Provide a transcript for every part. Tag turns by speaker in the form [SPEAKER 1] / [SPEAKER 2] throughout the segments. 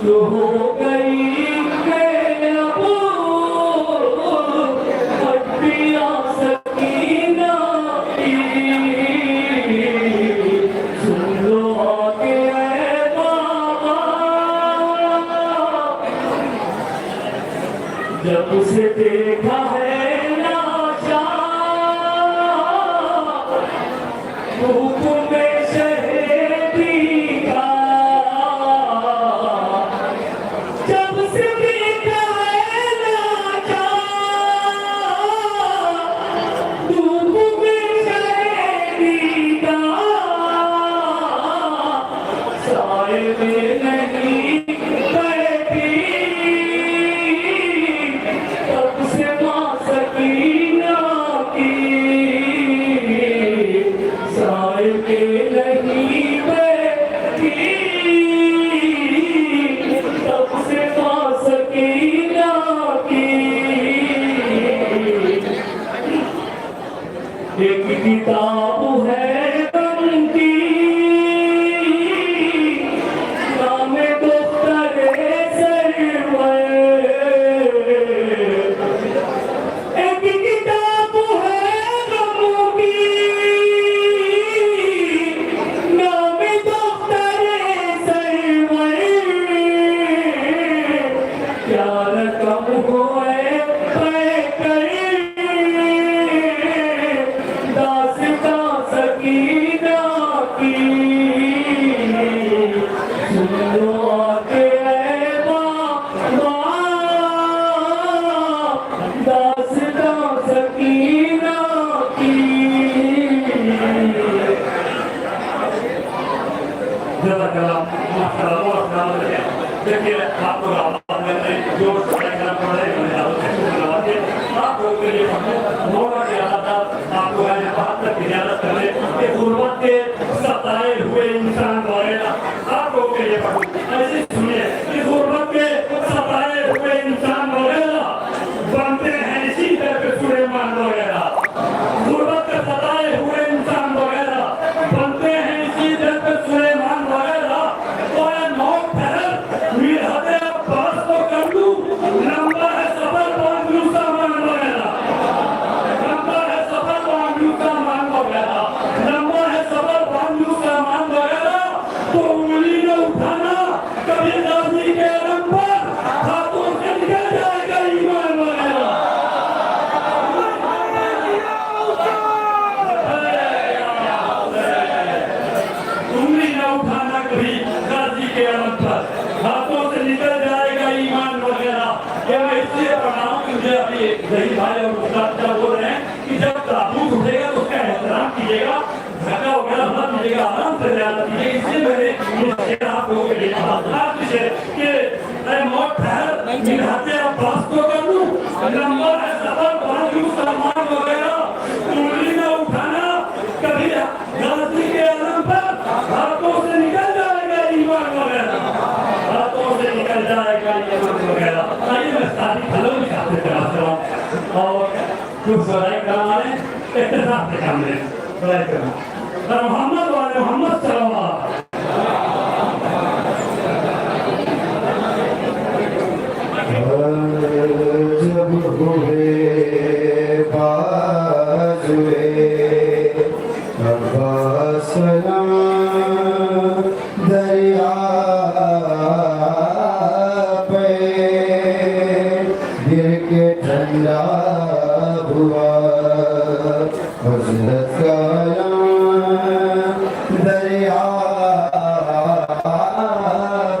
[SPEAKER 1] جو ہو گئی ہے اب ہڈیاں سکینہ کی سن لو آگے اے بابا جب اسے دیکھا ہے ناشا حکم شہیدی کا جب سے دیکھا ہے ناشا حکم شہیدی کا سائے میں نہیں بیٹھی تب سے ماں سکینہ کی سائے میں نہیں بیٹھی تب سے ماں سکینہ کی ایک کتاب ہے غم کی نام دختر سرور ایک کتاب ہے غم کی نام دختر سرور کیا رقم ہوئے پے کر داستاں سکینہ کی سن لو آگے اے بابا داستاں سکینہ کی جزاک اللہ ماشاء اللہ بہت سلام علیکم دیکھیے آپ کو آواز میں جو سڑک کرنا پڑ رہے ہیں آپ لوگ کے لیے موقع دیا تھا آپ کو میں بات تک اجازت کرنے کہ غربت کے ستائے ہوئے انسان وغیرہ آپ لوگ کے لیے پڑھوں ایسے سنیے کہ غربت کے ستائے ہوئے انسان وغیرہ بنتے ہیں اسی طرح پہ سلیمان وغیرہ غربت کے ستائے ہوئے انسان وغیرہ بنتے ہیں اسی طرح پہ سلیمان وغیرہ تو اے موت پھر میرحت عباس کو کر دوں نمبر ہے سفر باندھو سامان وغیرہ نمبر ہے سفر باندھو سامان وغیرہ نمبر ہے سفر باندھو سامان وغیرہ تو انگلی نہ اٹھانا کبھی غازی کے علم پر ہاتھوں سے نکل جائے گا ایمان وغیرہ انگلی نہ اٹھانا کبھی غازی کے علم پر ہاتھوں سے نکل جائے گا ایمان وغیرہ یہ میں اس لیے پڑھ رہا ہوں کہ مجھے ابھی ذہی بھائی اور استاد کیا بول رہے ہیں کہ جب تابوت اٹھے گا تو اس کا احترام کیجیے گا دھکا وغیرہ مت دیجیے گا آرام سے زیادہ کیجیے گا اس لیے میں نے یہ شعر آپ لوگوں کے لیے کہا کہ اے موت ٹھہر میرحت عباس کو کر دوں نمبر ہے سفر باندھو سامان وغیرہ انگلی نہ اٹھانا کبھی غازی کے علم پر ہاتھوں سے نکل جائے گا ایمان وغیرہ ہاتھوں سے نکل جائے گا ایمان وغیرہ آئیے میں ساتھی پھلوں میں چاہتے تھے اور کچھ ذرائع کرام آئے احتساب سے کام لیں ذرائع کرام محمد والے محمد صلی اللہ
[SPEAKER 2] جب ہوئے بازوے عباس دریا پہ گر کے ٹھنڈا ہوا حضرت کا دریا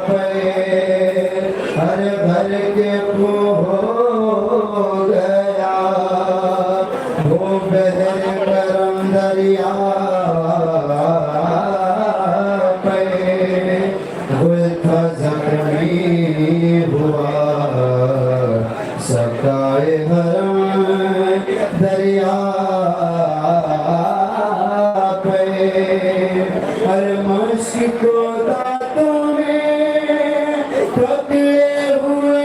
[SPEAKER 2] پہ ہر بھر کے ہو گیا وہ بہر کرم دریا پہ گل تھا زخمی ہوا سکائے حرم دریا پہ ہر مشک کو دانتوں میں پکڑے ہوئے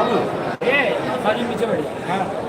[SPEAKER 3] साजिद पीछे बैठ हाँ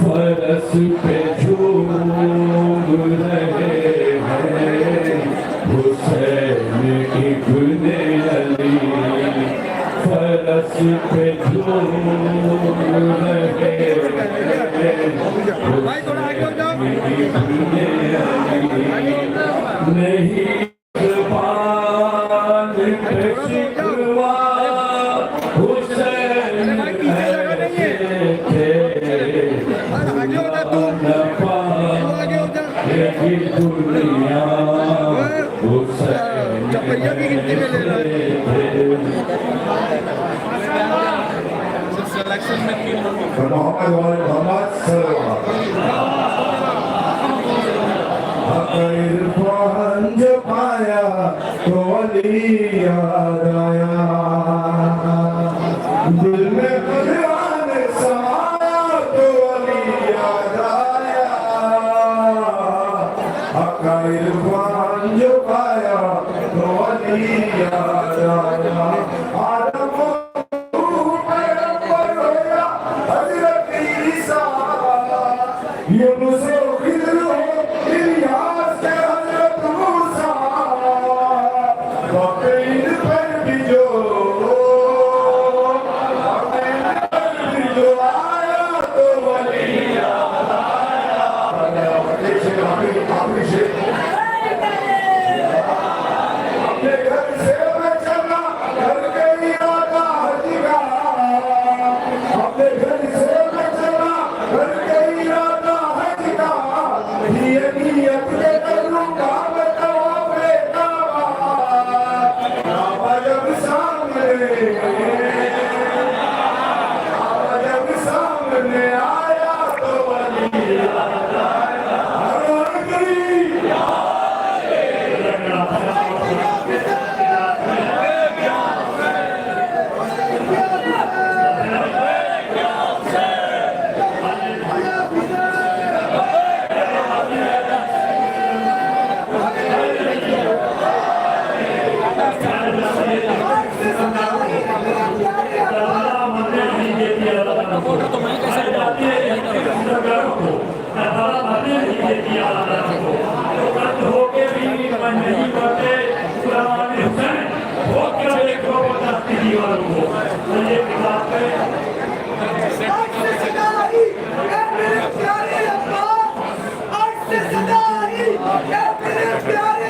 [SPEAKER 4] फरस पे झूम रहे हैं
[SPEAKER 1] बस पे झूम रहे
[SPEAKER 3] भाई थोड़ा आगे हो जाओ।
[SPEAKER 1] नहीं जुबान पे शिकवा हुसैन थे
[SPEAKER 3] आगे हो जा तू, आगे हो जा।
[SPEAKER 1] ये दुनिया हुसैन
[SPEAKER 3] चपैया की गिनती में ले रहा
[SPEAKER 2] मोहम्मद वाले मोहम्मद इरफान जो पाया तो अली याद आया दिल में कुरान समाया तो अली याद आया हका इरफान जो पाया तो अली याद आया आदम ये मुझे खिदर हो इलियास के हजरत मूसा वक़ील पर भी जो आया तो वली आया अपने घर से मैं चला घर के इरादा हजीरा अपने घर से मैं चला घर के इरादा हजीरा ये नियत के करूँगा मैं तवाफ़े काबा जब सामने आया तो वली आया हर गली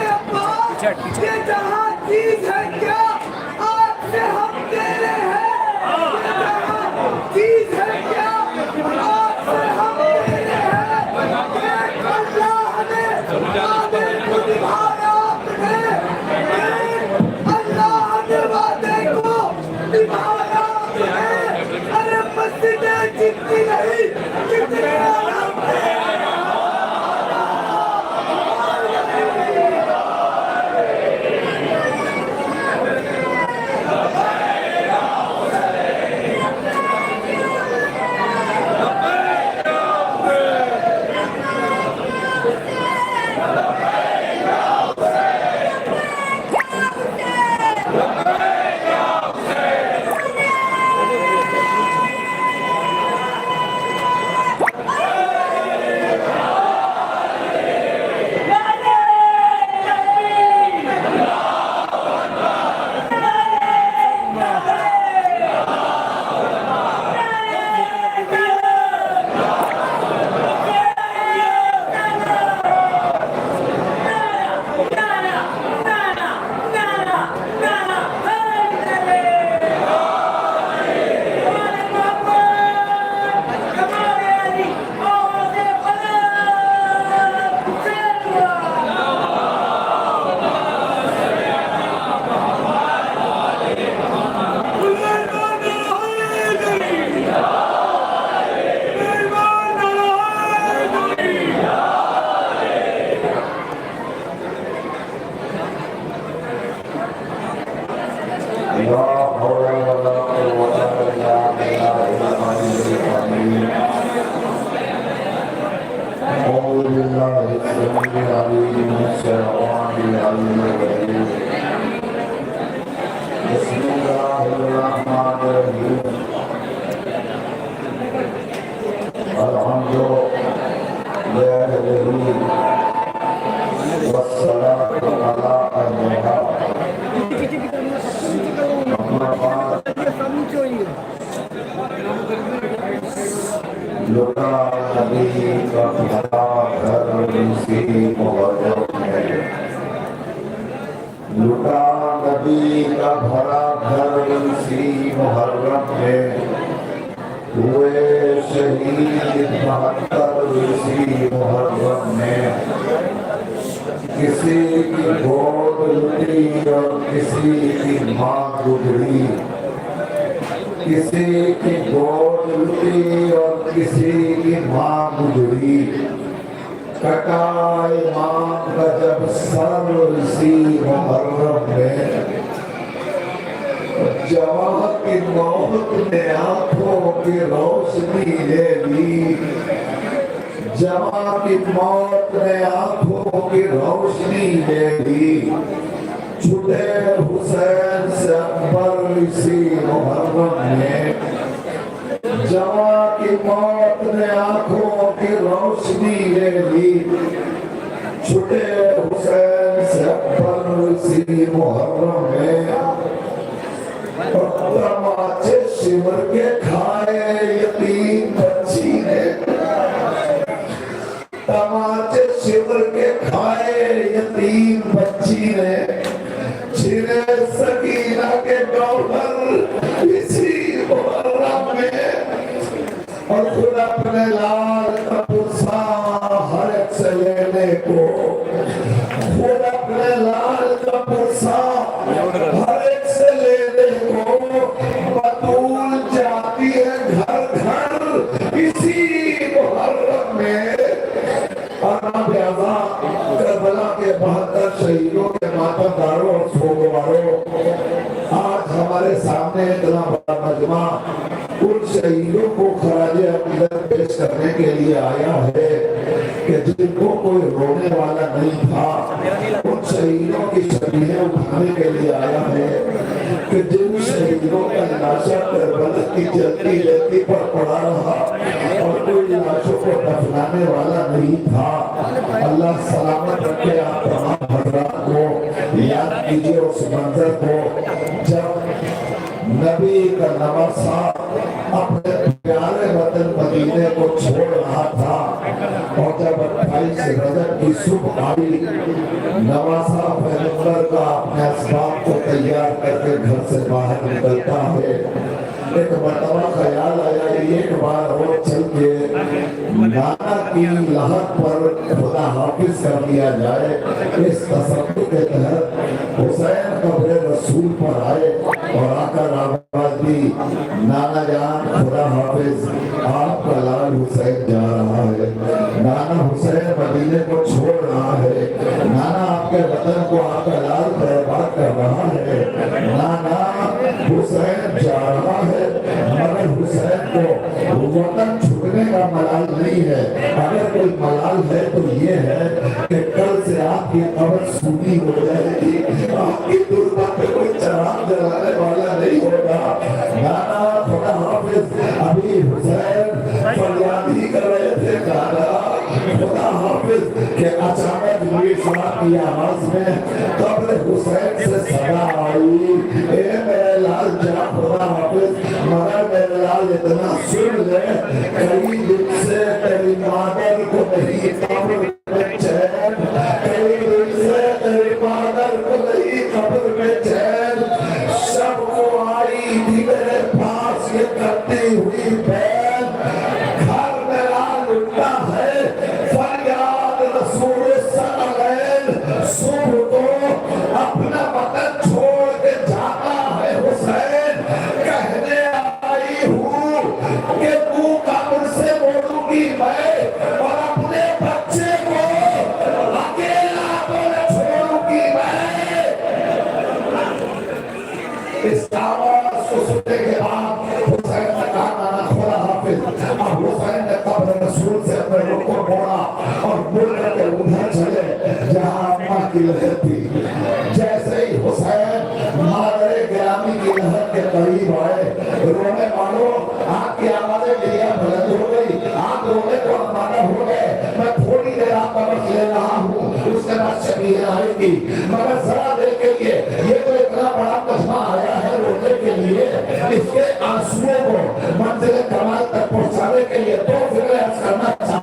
[SPEAKER 4] ये जहाँ चीज है क्या आपसे हम तेरे हैं ये जहाँ चीज है क्या आपसे हम तेरे हैं एक अल्लाह ने वादे को निभाया आपने एक अल्लाह ने वादे को निभाया आपने अरे मस्जिदें जितनी नहीं कितने आराम है
[SPEAKER 2] नबी का भरा घर इसी मुहर्रम में, लुटा नबी का भरा घर इसी मुहर्रम में, हुए शहीद 72 इसी मुहर्रम में। किसी की गोद लुटी और किसी की माँ गुजरी, किसी की गोद लुटी और किसी की माँ गुजरी। कटा इमाम का जब सर इसी मुहर्रम में, जवां की मौत ने आंखों की रोशनी ले ली, जवां की मौत ने आंखों की रोशनी ले ली। छुटे हुसैन से अकबर इसी मुहर्रम में, जवां की मौत ने आंखों की रोशनी ले ली। छुटे हुसैन से अकबर इसी मुहर्रम में, तमाचे सिमर के खाए यतीम बच्ची ने, तमाचे सिमर के खाए यतीम बच्ची ने। छिने सकीना के गौहर इसी मुहर्रम में, और खुद अपने लाल का पुरसा हर एक से लेने को, खुद अपने लाल का पुरसा हर एक से लेने को बतूल जाती है घर घर इसी मुहर्रम में। करबला के 72 शहीदों के मातमदारों और सोगवारों, आज हमारे सामने इतना बड़ा मजमा उन शहीदों को खराजे अकीदत पेश करने के लिए आया है कि जिनको कोई रोने वाला नहीं था, उन शहीदों की शबीहें उठाने के लिए आया है कि जिन शहीदों का लाशा करबला की जलती रेती पर पड़ा रहा और कोई लाशों को दफनाने वाला नहीं था। अल्लाह सलामत रखे आप तमाम हज़रात को। याद कीजिए उस मंजर को जब नबी का नवासा अपने प्यारे वतन मदीने को छोड़ रहा था, और जब 28 रजब की सुबह आई, नवासा पैगंबर का अपने असबाब को तैयार करके घर से बाहर निकलता है। एक मरतबा ख्याल आया एक बार और चल के नाना की लहर पर खुदा हाफिज कर दिया जाए। इस तसव्वुर के तहत हुसैन कब्र रसूल पर आए और आकर आवाज दी, नाना जान खुदा हाफिज, आपका लाल हुसैन जा रहा है, नाना हुसैन मदीने को छोड़ रहा है, नाना आपके वतन को आपका लाल बर्बाद कर रहा है, नाना हुसैन जा रहा है। मगर हुसैन को वतन छूटने का मलाल नहीं है। अगर कोई मलाल है तो ये है कि कल से आपकी कब्र सूनी हो जाएगी, आपकी दुर्गा पे कोई चराग जलाने वाला नहीं होगा। नाना खुदा हाफिज, अभी हुसैन फरियाद ही कर रहे थे, नाना खुदा हाफिज के अचानक की आवाज में कब्र हुसैन से सदा आई, ए मेरे लाल जा खुदा हाफिज, मगर मेरे लाल इतना सुन ले, कई दिन से तेरी मादर को नहीं कब्र में चैन, कई दिन से तेरी मादर को नहीं कब्र में चैन। सबको आई थी मेरे पास ये करती हुई बैन, घर मेरा लुटता है फरियाद रसूल सलैन। सुबह को अपना वतन छोड़ के जाता है हुसैन, कहने आई हूँ कि तू कब्र से मोड़ूंगी मैं, और अपने बच्चे को अकेला तो न छोड़ूंगी मैं। इस आवाज को सुनने के बाद हुसैन ने कहा, नाना खुदा हाफिज। अब हुसैन ने कब्र रसूल से अपने रुख को मोड़ा और मुड़ के उधर चले जहाँ अम्मा की लहर थी। जैसे ही हुसैन मादरे गिरामी की लहर के करीब आए, रोने वालों आपकी आवाजें लिया बुलंद हो गई, आप रोने को रवाना हो गए। मैं थोड़ी देर आपका वक्त ले रहा हूँ, उसके बाद शबीहें आएगी, मगर जरा देर के लिए ये तो इतना बड़ा कस्मा आया है रोने के लिए, इसके आंसुओं को मंजिल कमाल तक पहुँचाने के लिए दो फिक्र करना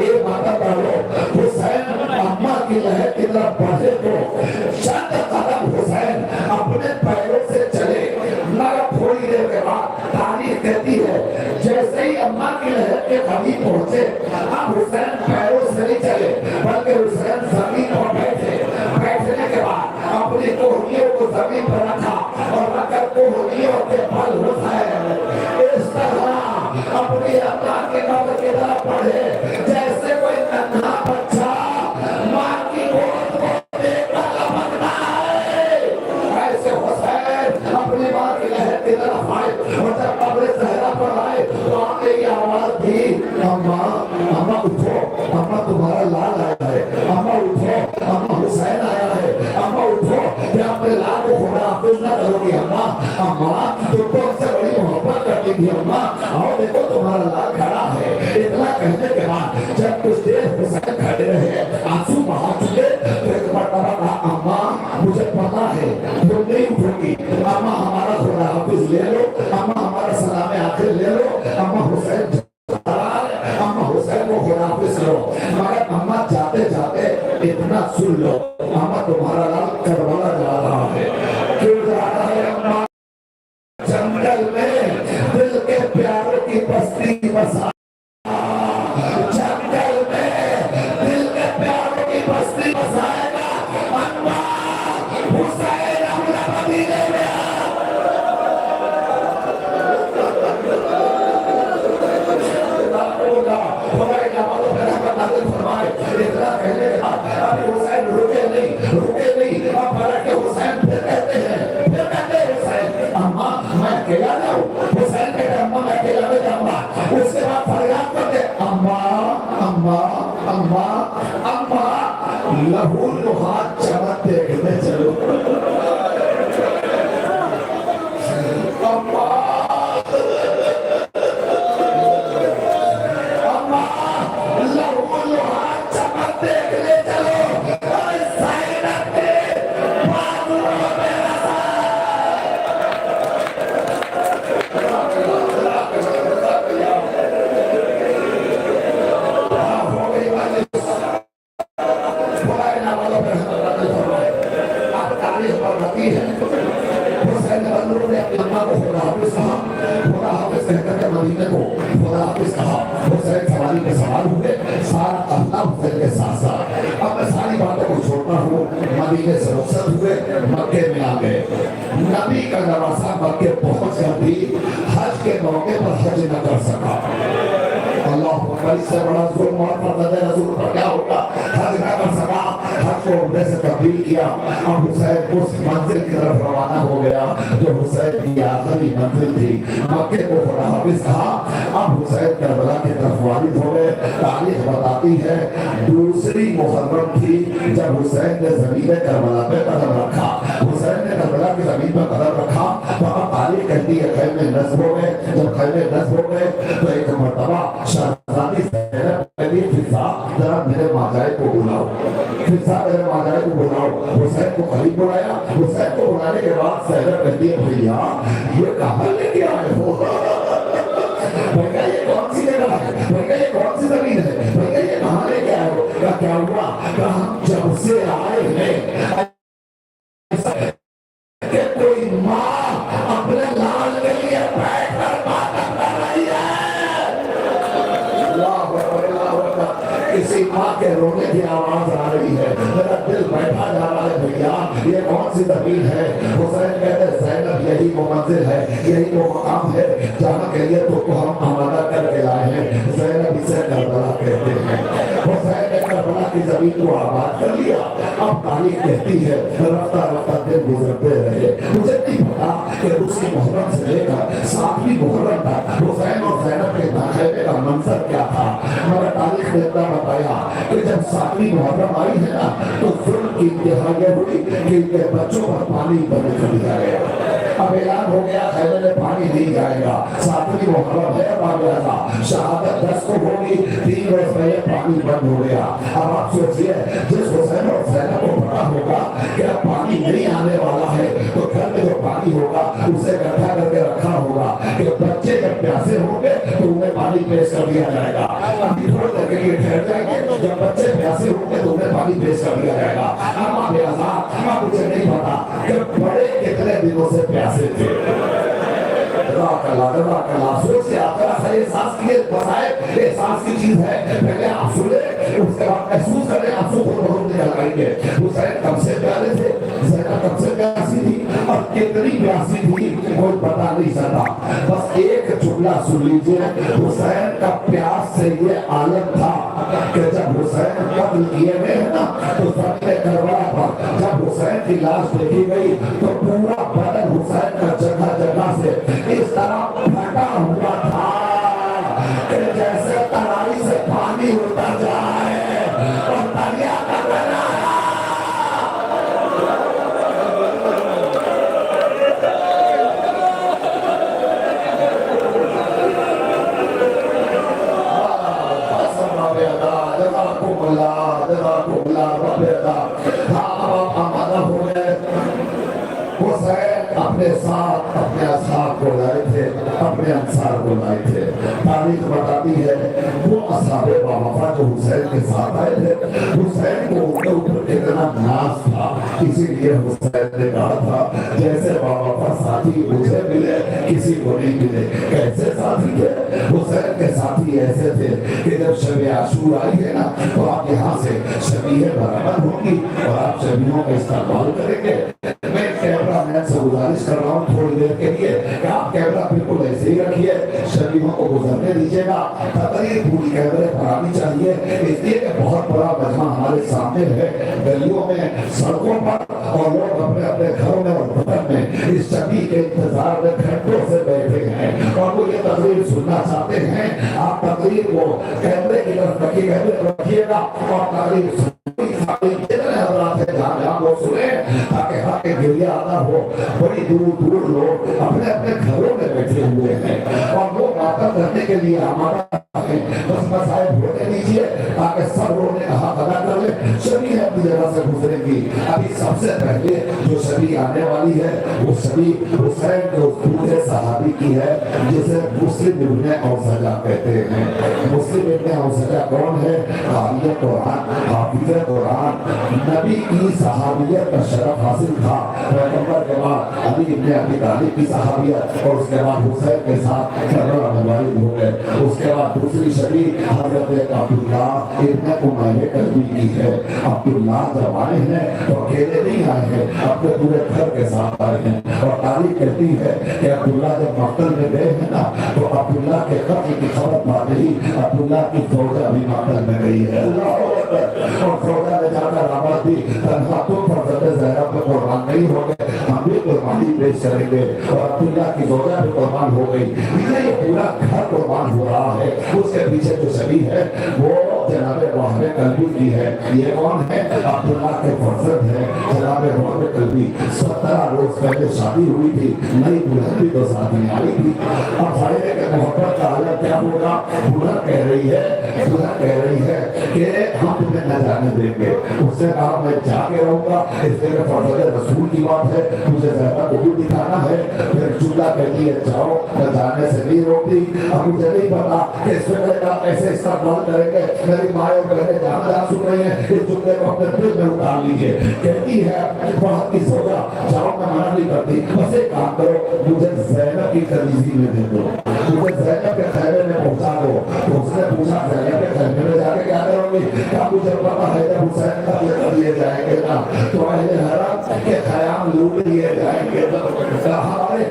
[SPEAKER 2] ये माता डालो हुसैन अम्मा की लहर की तरफ बढ़े तो चंद कदम हुसैन अपने पैरों से चले मगर थोड़ी देर के बाद तारीख कहती है जैसे ही अम्मा की लहर के करीब पहुंचे अब हुसैन पैरों से नहीं चले बल्कि हुसैन जमीन पर बैठे बैठने के बाद अपनी कोहनियों को जमीन पर रखा और रखकर कोहनियों के बल हुसैन इस तरह अपनी अम्मा के कब्र की तरफ बढ़े जैसे कोई नन्हा बच्चा मां की गोद को देखकर लपकता है ऐसे हुसैन अपनी मां की लहर की तरफ आए और जब कब्र सहरा पर आए तो आके की आवाज दी अम्मा अम्मा उठो अम्मा तुम्हारा लाल आया है अम्मा उठो अम्मा हुसैन आया है अम्मा उठो क्या अपने लाल को खुदा हाफिज ना करोगी अम्मा अम्मा तुमको हमसे बड़ी मोहब्बत करती थी अम्मा आओ देखो तुम्हारा लाल खड़ा है इतना कहने के बाद जब कुछ देर हुसैन खड़े रहे आंसू बहा चुके तो एक मरतबा कहा अम्मा मुझे पता है तुम नहीं उठोगी अम्मा हमारा खुदा हाफिज ले लो अम्मा हमारा सलाम आखिर ले लो अम्मा हुसैन अम्मा हुसैन को खुदा हाफिज लो मगर अम्मा जाते जाते इतना सुन लो अम्मा तुम्हारा लाल करबला जा रहा है क्यों जा रहा है अम्मा जंगल में दिल के प्यारों की बस्ती बसा जंगल में दिल के प्यारों की बस्ती बसाएगा अम्मा हुसैन अपना मदीने में इतना कहने के बाद अभी हुसैन रुके नहीं अब फर्क हुसैन फिर कहते हैं हुसैन अम्मा मैं अकेला जाऊं हुसैन कहते अम्मा मैं अकेला नहीं जाऊंगा उसके बाद फरियाद करते अम्मा अम्मा अम्मा अम्मा लहू लुहार चमक देखने चलो अम्मा अम्मा लहू लुहार चमक देखने चलो ज़ैनब के बाजुओं में मदीने से रुखसत हुए मक्के में आ गए नबी का नवासा मक्के पहुंच कर भी हज के मौके पर हज न कर सका अल्लाह से बड़ा जुल्म और फर्जंदे रसूल पर क्या होगा हज न कर सका हज को उम्रे से तब्दील किया अब हुसैन उस मंजिल की तरफ रवाना हो गया जो हुसैन की आखिरी मंजिल थी मक्के को खुदा हाफिज कहा अब हुसैन करबला की तरफ वारिद हो गए तारीख बताती है दूसरी मुहर्रम थी जब हुसैन ने जमीन करबला पे कदम रखा हुसैन ने करबला की जमीन पर कदम रखा तो अब तारीख कहती है खैमे नस्ब हो गए जब खैमे नस्ब हो गए तो एक मर्तबा शहजादी ज़ैनब कहती फिजा जरा मेरे माजाए को बुलाओ फिजा मेरे माजाए को बुलाओ हुसैन को करीब बुलाया हुसैन को बुलाने के बाद ज़ैनब कहती है भैया ये कहाँ लेके आए हो भैया ये कौन सी जगह है भैया ये कौन सी जमीन है भैया ये कहाँ लेके आए हो क्या हुआ हम जब से आए हैं कि कोई माँ अपने लाल के लिए बैठ कर बात कर रही है किसी माँ के रोने की आवाज आ रही है मेरा दिल बैठा जा रहा है भैया ये कौन सी जमीन है हुसैन कहते ज़ैनब यही वो मंजिल है यही वो मकाम है जहाँ के लिए तुमको हम आमादा करके लाए हैं ज़ैनब इसे करबला कहते हैं हुसैन ने करबला की जमीन को आबाद कर लिया अब तारीख कहती है रफ्ता रफ्ता दिन गुजरते रहे मुझे नहीं पता कि दूसरी मुहर्रम से लेकर 7वीं मुहर्रम तक हुसैन और ज़ैनब के दाखिले का मंजर क्या था मगर तारीख ने इतना बताया कि जब 7वीं मुहर्रम आई है ना तो जुल्म की इंतहा ये हुई कि इनके बच्चों पर पानी बंद कर दिया गया अब ऐलान हो गया खैमे में पानी नहीं जाएगा 7वीं मुहर्रम है बाबा शहादत 10 को होगी 3 रोज पहले पानी बंद हो गया अब आप सोचिए जिस हुसैन और ज़ैनब को पता होगा कि अब पानी नहीं आने वाला है तो घर में जो पानी होगा उसे इकट्ठा करके रखा होगा कि बच्चे जब प्यासे होंगे तो उन्हें पानी पेश कर दिया जाएगा अभी थोड़ी भर के लिए ठहर जाएंगे। जब बच्चे प्यासे होंगे तो उन्हें पानी पेश कर दिया जाएगा। अम्मा बेआजाद, मुझे नहीं पता कि बड़े कितने दिनों से प्यासे थे। सोच आपका एहसास किए बताए एहसास की चीज है। पहले आप सुने, उसके बाद महसूस करें, आंसू को बहुत लगाएंगे। हुसैन कब से प्यारे थे, ज़ैनब कब से प्यासी थी और कितनी प्यासी थी कोई पता नहीं चला। बस एक जुमला सुन लीजिए, हुसैन का प्यास से ये आलम था कि जब हुसैन कत्ल किए गए ना तो सबने करवाया था। जब हुसैन की लाश देखी गई तो पूरा बदन हुसैन का जगह जगह से इस तरह फटा हुआ था कि जैसे तराई से पानी उतर जाए और दरिया का बनाया। अपने साथ अपने असहाब को लाए थे, अपने अंसार को लाए थे। तारीख बताती है वो असहाबे बावफा जो हुसैन के साथ आए थे, हुसैन को उनके ऊपर कितना नाज था, इसीलिए हुसैन ने कहा था जैसे बावफा साथी मुझे मिले किसी को नहीं मिले। कैसे साथी थे? हुसैन के साथी ऐसे थे कि जब शब आशूर आई है ना तो आप यहाँ से शबीह बराबर होगी और आप शबीहों का इस्तेमाल करेंगे। मैं कैमरा मैन से गुजारिश कर रहा हूँ थोड़ी देर के लिए कि आप कैमरा बिल्कुल ऐसे ही रखिए, शबीहों को गुजरने दीजिएगा। तकरीर पूरी कैमरे पर आनी चाहिए, इसलिए कि बहुत बड़ा मजमा हमारे सामने है, गलियों में, सड़कों पर, और लोग अपने अपने घरों में और वतन में इस शबी के इंतजार में घंटों से बैठे हैं और वो ये तकरीर सुनना चाहते हैं। आप तकरीर को कैमरे की तरफ रखिएगा और तकरीर ताकि गिरिया आता हो। बड़ी दूर दूर लोग अपने अपने घरों में बैठे हुए हैं और वो बातें करने के लिए हमारा बस मसाइब होने दीजिए ताकि सब लोगों ने कहा अदा कर ले। शबी अपनी जगह से गुजरेगी। अभी सबसे पहले जो शबी आने वाली है वो शबी हुसैन के दूसरे सहाबी की है जिसे मुस्लिम इब्ने औसजा कहते हैं। मुस्लिम इब्ने औसजा कौन है? कारिए कुरान, हाफिज़ कुरान, नबी की सहाबियत का शरफ हासिल था। पैगंबर के बाद अली इब्ने अबी तालिब की सहाबियत और उसके बाद हुसैन के साथ करबला में वालिद हो गए। उसके बाद दूसरी शबी हजरत अब्दुल्ला इब्ने उमैया कल्बी की है। अब्दुल्ला जब आए हैं तो अकेले नहीं आए हैं, अपने पूरे घर के साथ आए हैं। और तारीख कहती है कि अब्दुल्ला जब मक्तल में गए हैं ना तो अब्दुल्ला के कत्ल की खबर पाते ही अब्दुल्ला की फौजा भी मक्तल में गई है और फौजा ने जाकर आवाज दी तन्हा तुम फरजत ज़ैनब में कुर्बान नहीं हो गए, हम भी कुर्बानी पेश करेंगे। और अब्दुल्ला की फौजा भी कुर्बान हो गई। ये पूरा घर कुर्बान हो रहा है। उसके पीछे जो शबी है वो जनाबे वहाबे कल्बी की है। ये कौन है? अब्दुल्ला के फर्जंद है जनाबे वहाबे कल्बी। 17 रोज पहले शादी हुई थी, नई दुल्हन भी तो साथ में आई थी। अब साहिब के मोहब्बत का हालत क्या होगा? दुल्हन कह रही है कि हम तुम्हें न जाने देंगे। उसने कहा मैं जाके रहूंगा, इसलिए फर्जंद रसूल की बात है, मुझे ज़्यादा को भी दिखाना है। फिर जुमला कहती है जाओ, मैं जाने से नहीं रोकती। अब मुझे नहीं पता कि इस जुमले का कैसे इस्तेमाल करेंगे। मेरी माँ और बहनें जहाँ जहाँ सुन रही हैं इस जुमले को अपने दिल में उतार लीजिए। कहती है बहुत की सोचा जाओ, मैं मना नहीं करती, बस एक काम करो, मुझे ज़ैनब की कलीजी में दे दो, मुझे ज़ैनब के खैमे में पहुँचा दो। तो उसने पूछा ज़ैनब के खैमे में जाके क्या करोगे? क्या मुझे पता है जब हुसैन का ये लिए जाएंगे ना तो अहले हरम के ख़याम लूट लिए जाएंगे। हमारे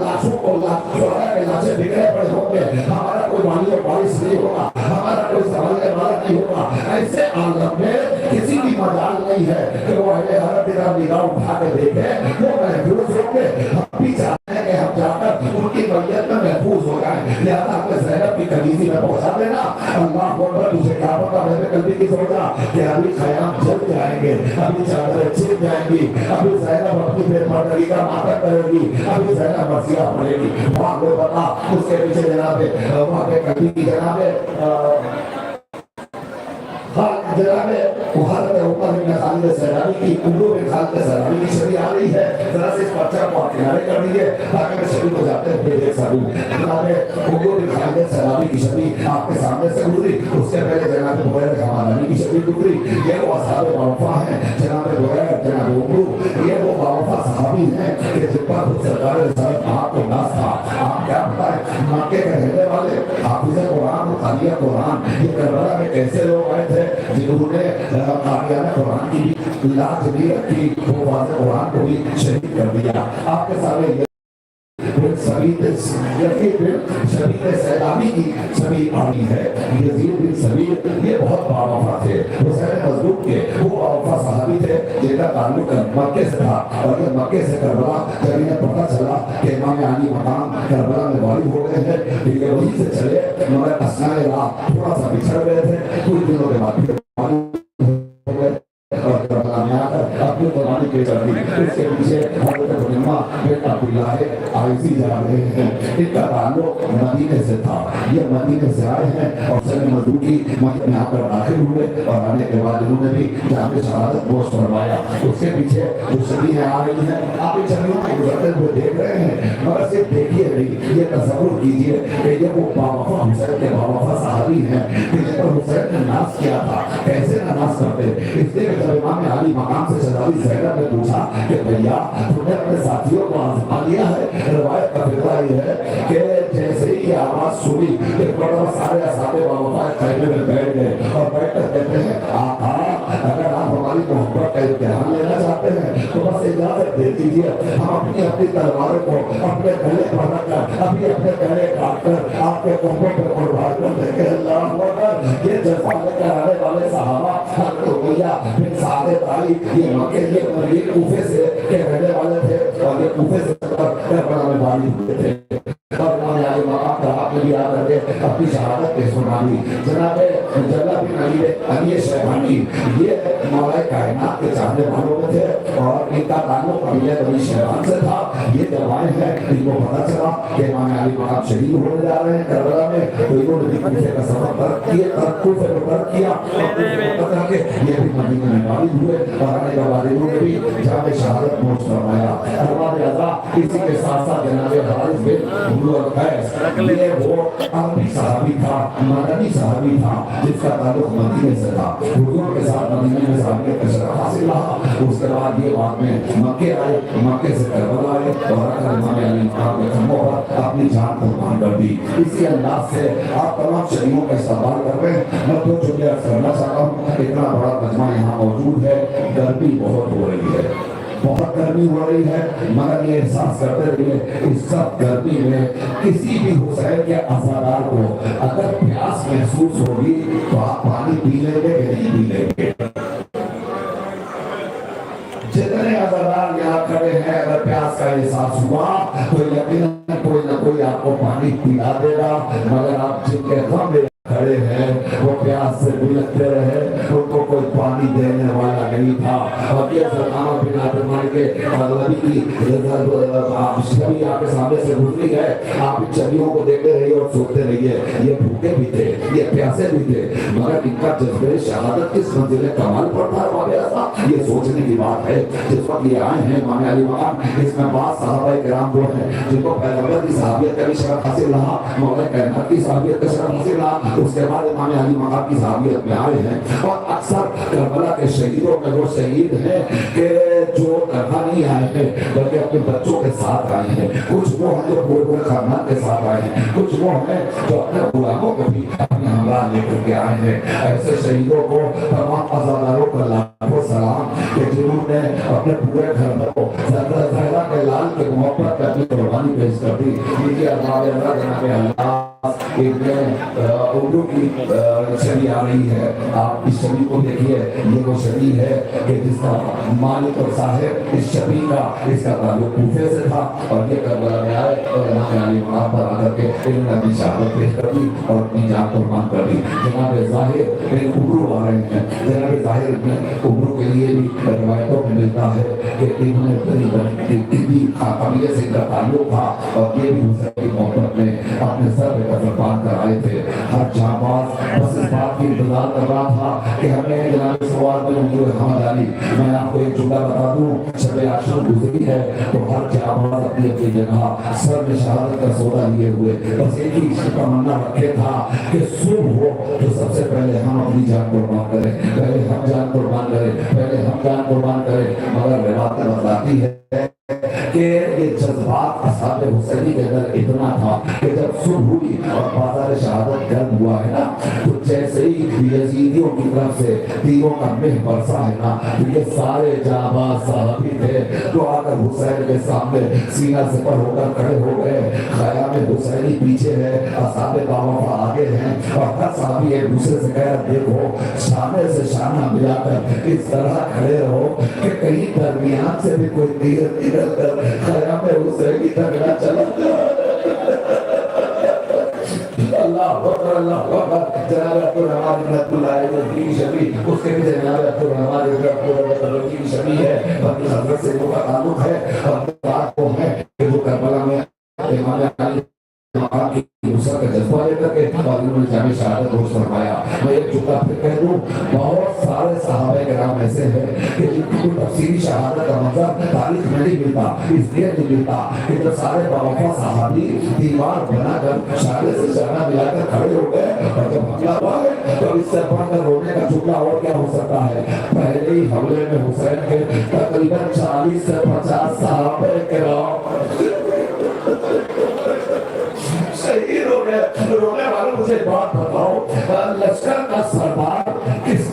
[SPEAKER 2] लाशों को लाशें बिखरे पड़े होंगे, हमारा कोई वाली और बारिश नहीं होगा, हमारा कोई संभालने वाला नहीं होगा। ऐसे आलम में किसी की मजाल नहीं है कि वो अहले हरम तेरा निगाह उठा के देखे, वो महफूज होंगे। हम भी चाहते हैं कि हम जाकर उनकी मैयत में महफूज हो जाए। लिहाजा अपने ज़ैनब की कलीजी में पहुँचा देना। अल्लाह अकबर, तुझे क्या पता मैंने कल्बी की सोचा कि अभी ख़याम जल जाएंगे, अभी चादरें छिप जाएंगी, अभी ज़ैनब अपनी बेपर्दगी का मातम करेगी, अभी ज़ैनब मसीहा पड़ेगी। वहाँ को पता उसके पीछे जनाबे वहाँ पे कल्बी की जनाबे जनाब मुहर्रम ऊपर में खालिद सैलानी की उम्र में खालिद सैलानी की छवि आ रही है, जरा से इस पर्चा को आप किनारे कर दीजिए ताकि मैं छवि को जाते हुए देख सकूं। जनाब उम्र में खालिद सैलानी की छवि आपके सामने से गुजरी, उससे पहले जनाब बुहैर खमानी की छवि गुजरी। ये वो असहाब वाफा है, जनाब बुहैर, जनाब उम्र, ये वो वाफा सहाबी हैं कि जिन पर खुद सरकार रिसालत आपको नाज था। आप क्या बताएं, मक्के के रहने वाले हाफिज कुरान, कारिया कुरान, ये करबला में कैसे लोग आए थे जिन्होंने कारियाना कुरान की भी लाज भी रखी, वो वाज़े कुरान को भी शहीद कर दिया। आपके सामने सैलानी की छवि आई है। यजीद बिन सबीर ये बहुत बावफा थे, हुसैन मज़लूम के वो बावफा सहाबी थे जिनका ताल्लुक मक्के से था। और ये मक्के से करबला जब इन्हें पता चला कि इमाम अली मकाम करबला में वालिद हो गए हैं, तो ये वहीं से चले, मगर असनाए राह थोड़ा सा बिछड़ गए थे। कुछ दिनों के बाद और करबला में आकर अपने कुरान के चढ़ी, इसके पीछे हज़रत फतिमा बिन अब्दुल्लाह आइज़ी जा रहे हैं। इनका ताल्लुक मदीने से था, ये मदीने से आए हैं और सर मदूकी मस्जिद में आकर दाखिल हुए और आने के बाद इन्होंने भी जामे शहादत नोश फरमाया। उसके पीछे जो छवियां आ रही हैं, आप इन छवियों को गुजरते हुए देख रहे हैं, मगर सिर्फ देखिए नहीं, ये तसव्वुर कीजिए कि ये वो बावफा हुसैन के बावफा सहाबी हैं कि जिन पर हुसैन ने नाज किया था। कैसे ना नाज करते, इसलिए जब इमाम अली मकाम से शहजादी ज़ैनब ने पूछा कि भैया तुमने अपने साथियों को आज़मा लिया है? रिवायत का फिक्रा ये है कि जैसे ही आवाज सुनी कि बड़ा सारे असहाबे वाफ़ा खैमे में बैठ गए और बैठकर कहते हैं आका अगर आप हमारी मोहब्बत का इम्तिहान लेना चाहते हैं तो बस इजाजत दे दीजिए, हम अपनी अपनी तलवार को अपने गले पर रखकर अभी अपने गले काट कर आपके कोहबों पर कुर्बान कर देंगे। अल्लाह अकबर। ये जज्बा लेकर आने वाले सहाबा हज़रत उमैया बिन सादिक अली ये मक्के ये कूफे से के रहने वाले थे और ये कूफे से करबला में वालिद हुए थे और इन्होंने आगे मकाम पर आपने भी आकर के अपनी शहादत पे सुनाई। जनाब जल्ला बिन अली शैबानी ये मौला कायनात के चाहने वालों में थे और इनका ताल्लुक कबीले बनी शैबान से था। ये जब आए हैं इनको पता चला कि इमाम अली मकाम शहीद होने जा रहे हैं करबला में, तो इन्होंने भी कूफे का सफर तर्क किया, कूफे को तर्क किया और करके ये भी मदीने में वालिद हुए और आने के बाद इन्होंने भी जामे शहादत नोश फरमाया। अरबाब अज़ा इसी के साथ साथ जनाब हारिस बिन ये वो अरबी सहाबी था, मदनी सहाबी था जिसका ताल्लुक मदीने से था। हुजूर के साथ मदीने में सहाबियत का शरफ हासिल रहा। उसके बाद ये बाद में मक्के आए, मक्के से करबला आए और आकर इमाम अली मकाम के खम्भों पर अपनी जान कुर्बान कर दी। इसी अंदाज से आप तमाम शहीदों का इस्तेमाल कर रहे हैं। मैं तो चुके अर्ज करना चाहता हूँ, इतना बड़ा मजमा यहाँ मौजूद है, गर्मी बहुत हो रही है, बहुत गर्मी हो रही है, मगर ये एहसास करते रहिए इस सब गर्मी में किसी भी हुसैन के अज़ादार को अगर प्यास महसूस होगी तो आप पानी पी लेंगे कि नहीं पी लेंगे? जितने अज़ादार यहाँ खड़े हैं अगर प्यास का एहसास हुआ तो यकीनन कोई ना कोई आपको पानी पिला देगा, मगर आप जिनके गम खड़े हैं वो प्यास से बिलखते रहे, उनको कोई पानी देने वाला नहीं था। और ये सल्मान बिन अब्दुल के अगलबी की छवि आपके सामने से गुजरी है, आप इन छवियों को देखते रहिए और सोचते रहिए ये भूखे भी थे, ये प्यासे भी थे, मगर इनका जज्बे शहादत किस मंजिल कमाल पर था ऐसा ये सोचने की बात है। जिस वक्त ये आए हैं इमाम अली मकाम, इसमें बाद सहाबा किराम जो हैं जिनको पैगंबर की सहाबियत का भी शरफ हासिल रहा, मौला कायनात की सहाबियत का शरफ हासिल रहा, उसके बाद इमाम अली मकाम की सहाबियत में आए हैं। और अक्सर करबला के शहीदों में वो शहीद हैं कि जो तनहा नहीं आए हैं बल्कि अपने बच्चों के साथ आए हैं, कुछ वो हैं जो पूरे पूरे खानदान के साथ आए हैं, कुछ वो हैं जो अपने गुलामों को भी अपने हमरा लेकर के आए हैं। ऐसे शहीदों को तमाम अज़ादारों का लाखों सलाम कि जिन्होंने अपने पूरे घर को ज़हरा के लाल के मोहब्बत पे अपनी कुर्बानी पेश कर दी। ये अरबाब अज़ा जनाब अल्लाह उर्दू की छवि आ रही है, आप इस छवि को देखिए, ये वो छवि है कि जिसका मालिक और साहिब इस छवि का इसका ताल्लुक कूफे से था और ये करबला में आए और इमाम अली मकाम पर आकर के इन्होंने अपनी शहादत पेश कर दी और अपनी जान कुर्बान कर दी। जनाब ज़ाहिर एक उम्र आ रहे हैं, जनाब ज़ाहिर में उम्र के लिए भी रवायतों में मिलता है कि इन्होंने कबीले से इनका ताल्लुक था और ये भी हुसैन की मोहब्बत में अपने सर पे कफन बांध कर आए थे। हर जाबाज बस इस बात काफी इंतजार कर रहा था कि हमें जनाब सवाल में उनको हमारी मैं आपको एक जुमला बता दूं शब आशूर गुजरी है तो हर जाबाज अपनी अपनी जगह सर में शहादत का सौदा लिए हुए बस एक ही तमन्ना रखे था कि सुबह हो तो सबसे पहले हम अपनी जान कुर्बान करें, पहले हम जान कुर्बान करें, पहले हम जान कुर्बान करें। मगर रिवायत बताती है कि ये जज्बात असहाब हुसैनी के अंदर इतना था कि जब सुबह हुई और बाजार शहादत गर्म हुआ है ना तो जैसे ही यजीदियों की तरफ से तीरों का मेह बरसा है ना तो ये सारे जाबाज साहबी थे जो आकर हुसैन के सामने सीना से पर होकर खड़े हो गए। ख़याम हुसैनी पीछे है, असहाब बावफा आगे हैं और हर साहबी एक दूसरे से कह रहे देखो शाने से शाना मिलाकर इस तरह खड़े रहो कि कहीं दरमियान से भी कोई तीर निकल कर ख़याम हुसैनी तक न चला अल्लाह अकबर। जनाब अब्दुल रहमान इब्न अब्दुल्लाह अलौधी शमी उसके भी जनाब अब्दुल रहमान इब्न अब्दुल्लाह अलौधी शमी है अपनी हज़रत से उनका ताल्लुक है और बात को है कि वो करबला में इमाम अली की दूसरा का जज्बा लेकर के और उन्होंने जामे शहादत रोज फरमाया। मैं एक जुमला फिर कह दूं बहुत सारे सहाबा के नाम ऐसे हैं कि जिनको तफसीली शहादत का मंजर तारीख में नहीं मिलता, इसलिए नहीं मिलता कि जब सारे बावफा सहाबी दीवार बनाकर शाने से शाना मिलाकर खड़े हो गए और जब हमला हुआ है तो इससे बढ़कर रोने का जुमला और क्या हो सकता है। पहले ही हमले में हुसैन के तकरीबन 40 से 50 सहाबा के शहीद हो गए। रोने वालों मुझे बात बताओ लश्कर का सरदार किस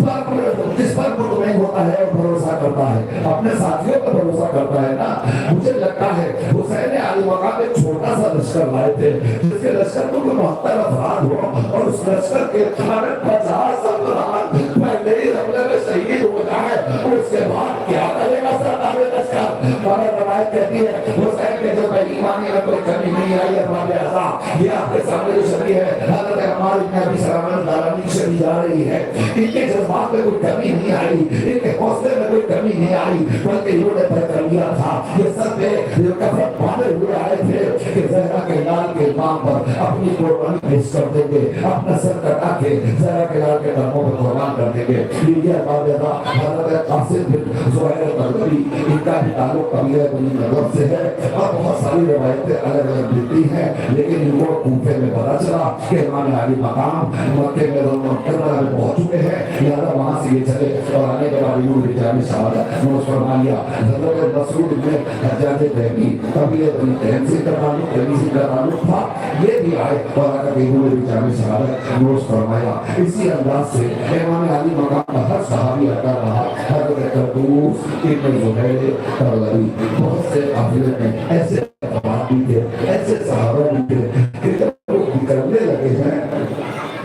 [SPEAKER 2] पर मुतमईन होता है और भरोसा करता है, अपने साथियों पर भरोसा करता है ना। मुझे लगता है हुसैन अली मकाम एक छोटा सा लश्कर लाए थे जिसके लश्कर को 72 अफराद हो और उस लश्कर के 50 अफराद पहले ही हमले में शहीद हो जाए उसके बाद क्या करेगा सरदार लश्कर। मगर रवायत कहती है हुसैन के जो ईमानी में कोई कमी नहीं आई है। ये आपके सामने जो छवि है हज़रत अम्मार इब्न अबी सलामा दारानी की छवि जा रही है। इनके जज्बात में कोई कमी नहीं आई, इनके हौसले में कोई कमी नहीं आई, बल्कि इन्होंने तय कर लिया था ये सर पे जो कफन बांधे हुए आए थे कि ज़हरा के लाल के नाम पर अपनी कुर्बानी पेश कर देंगे, अपना सर कटा के ज़हरा के लाल के कदमों पर कुर्बान कर देंगे। ये बात है हज़रत कासिम बिन ज़ुहैर बगदादी इनका भी ताल्लुक कबीला बनी नज़र से है और बहुत सारी रवायतें अलग अलग मिलती हैं लेकिन इनको कूफे में पता चला कि इमाम अली मकाम मक्के में करबला में पहुंच चुके हैं, लिहाजा वहां से ये चले और आने के बाद इन्होंने जामे शहादत नोश फरमा लिया। हज़रत मसऊद इब्न हज्जाज तैमी कबीले बनी तैम से का ताल्लुक था, ये भी आए और आकर इन्होंने जामे शहादत नोश फरमाया। इसी अंदाज से इमाम अली मकाम का हर सहाबी आता रहा। हज़रत कबूस इब्न ज़ुबैर करबली बहुत से काफिले में ऐसे थे, ऐसे सहाबा थे कि जब वो निकलने लगे हैं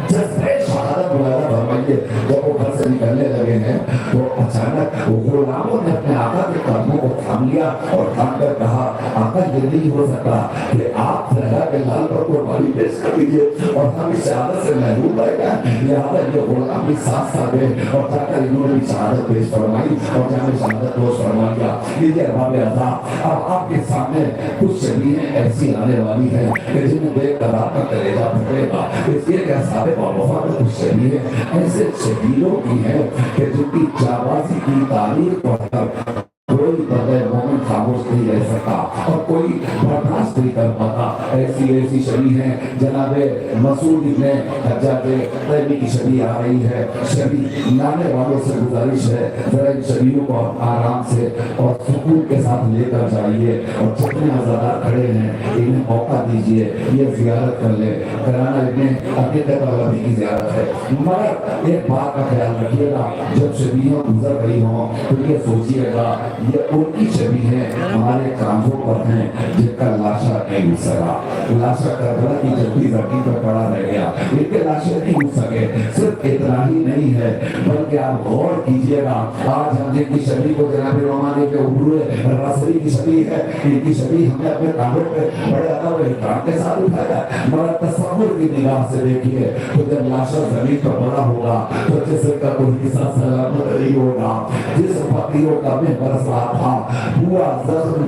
[SPEAKER 2] जज्बे शहादत बुलाना फरमाइए जब वो घर से निकलने लगे हैं तो अचानक वो गुलामों ने अपने आका के कदमों को थाम लिया और थाम कर कहा आका ये नहीं हो सकता कि आप ज़हरा के लाल पर कुर्बानी पेश कर दीजिए और हम इस शहादत से महरूम रह गए। लिहाजा ये गुलाम भी साथ आ गए और जाकर इन्होंने भी शहादत पेश फरमाई और जामे शहादत पेश फरमा लिया। लीजिए अहबाब अज़ा अब आपके सामने कुछ शबीहें ऐसी आने वाली है कि जिन्हें देख कर आपका कलेजा फटेगा। इसलिए क्या सारे बाबा में कुछ शबीहें ऐसे शहीदों की है कि जिनकी जाबाजी की तारीफ पढ़कर कोई बगैर मोमिन खामोश नहीं रह सकता और कोई बर्दाश्त नहीं कर पाता। ऐसी ऐसी शबी है जनाबे मसूद इब्न हज्जाज तैमी की शबी आ रही है। शबी लाने वालों से गुजारिश है जरा इन शबियों को आराम से और सुकून के साथ लेकर जाइए और जितने अज़ादार खड़े हैं इन्हें मौका दीजिए ये जियारत कर ले। कराना इब्न अकीदत वाली की जियारत है। मगर एक बात का ख्याल रखिएगा जब शबियाँ गुजर रही हों तो ये सोचिएगा ये उनकी छवि है हमारे कांधों पर हैं जिनका लाशा नहीं उठ सका। लाशा करबला की जल्दी धरती पर पड़ा रह गया, इनके लाशें नहीं उठ सके। सिर्फ इतना ही नहीं है बल्कि आप गौर कीजिएगा आज हम जिनकी छवि को जनाब रोमानी के उबरूए रसरी की छवि है इनकी छवि हमने अपने कांधों पे बड़े अदब इकराम के साथ उठाया। मगर तसव्वुर की निगाह से देखिए तो जब लाशा जमीन पर पड़ा होगा तो जिसम का कोई हिस्सा सलामत नहीं होगा। जिस फकीरों का में बरस था हुआ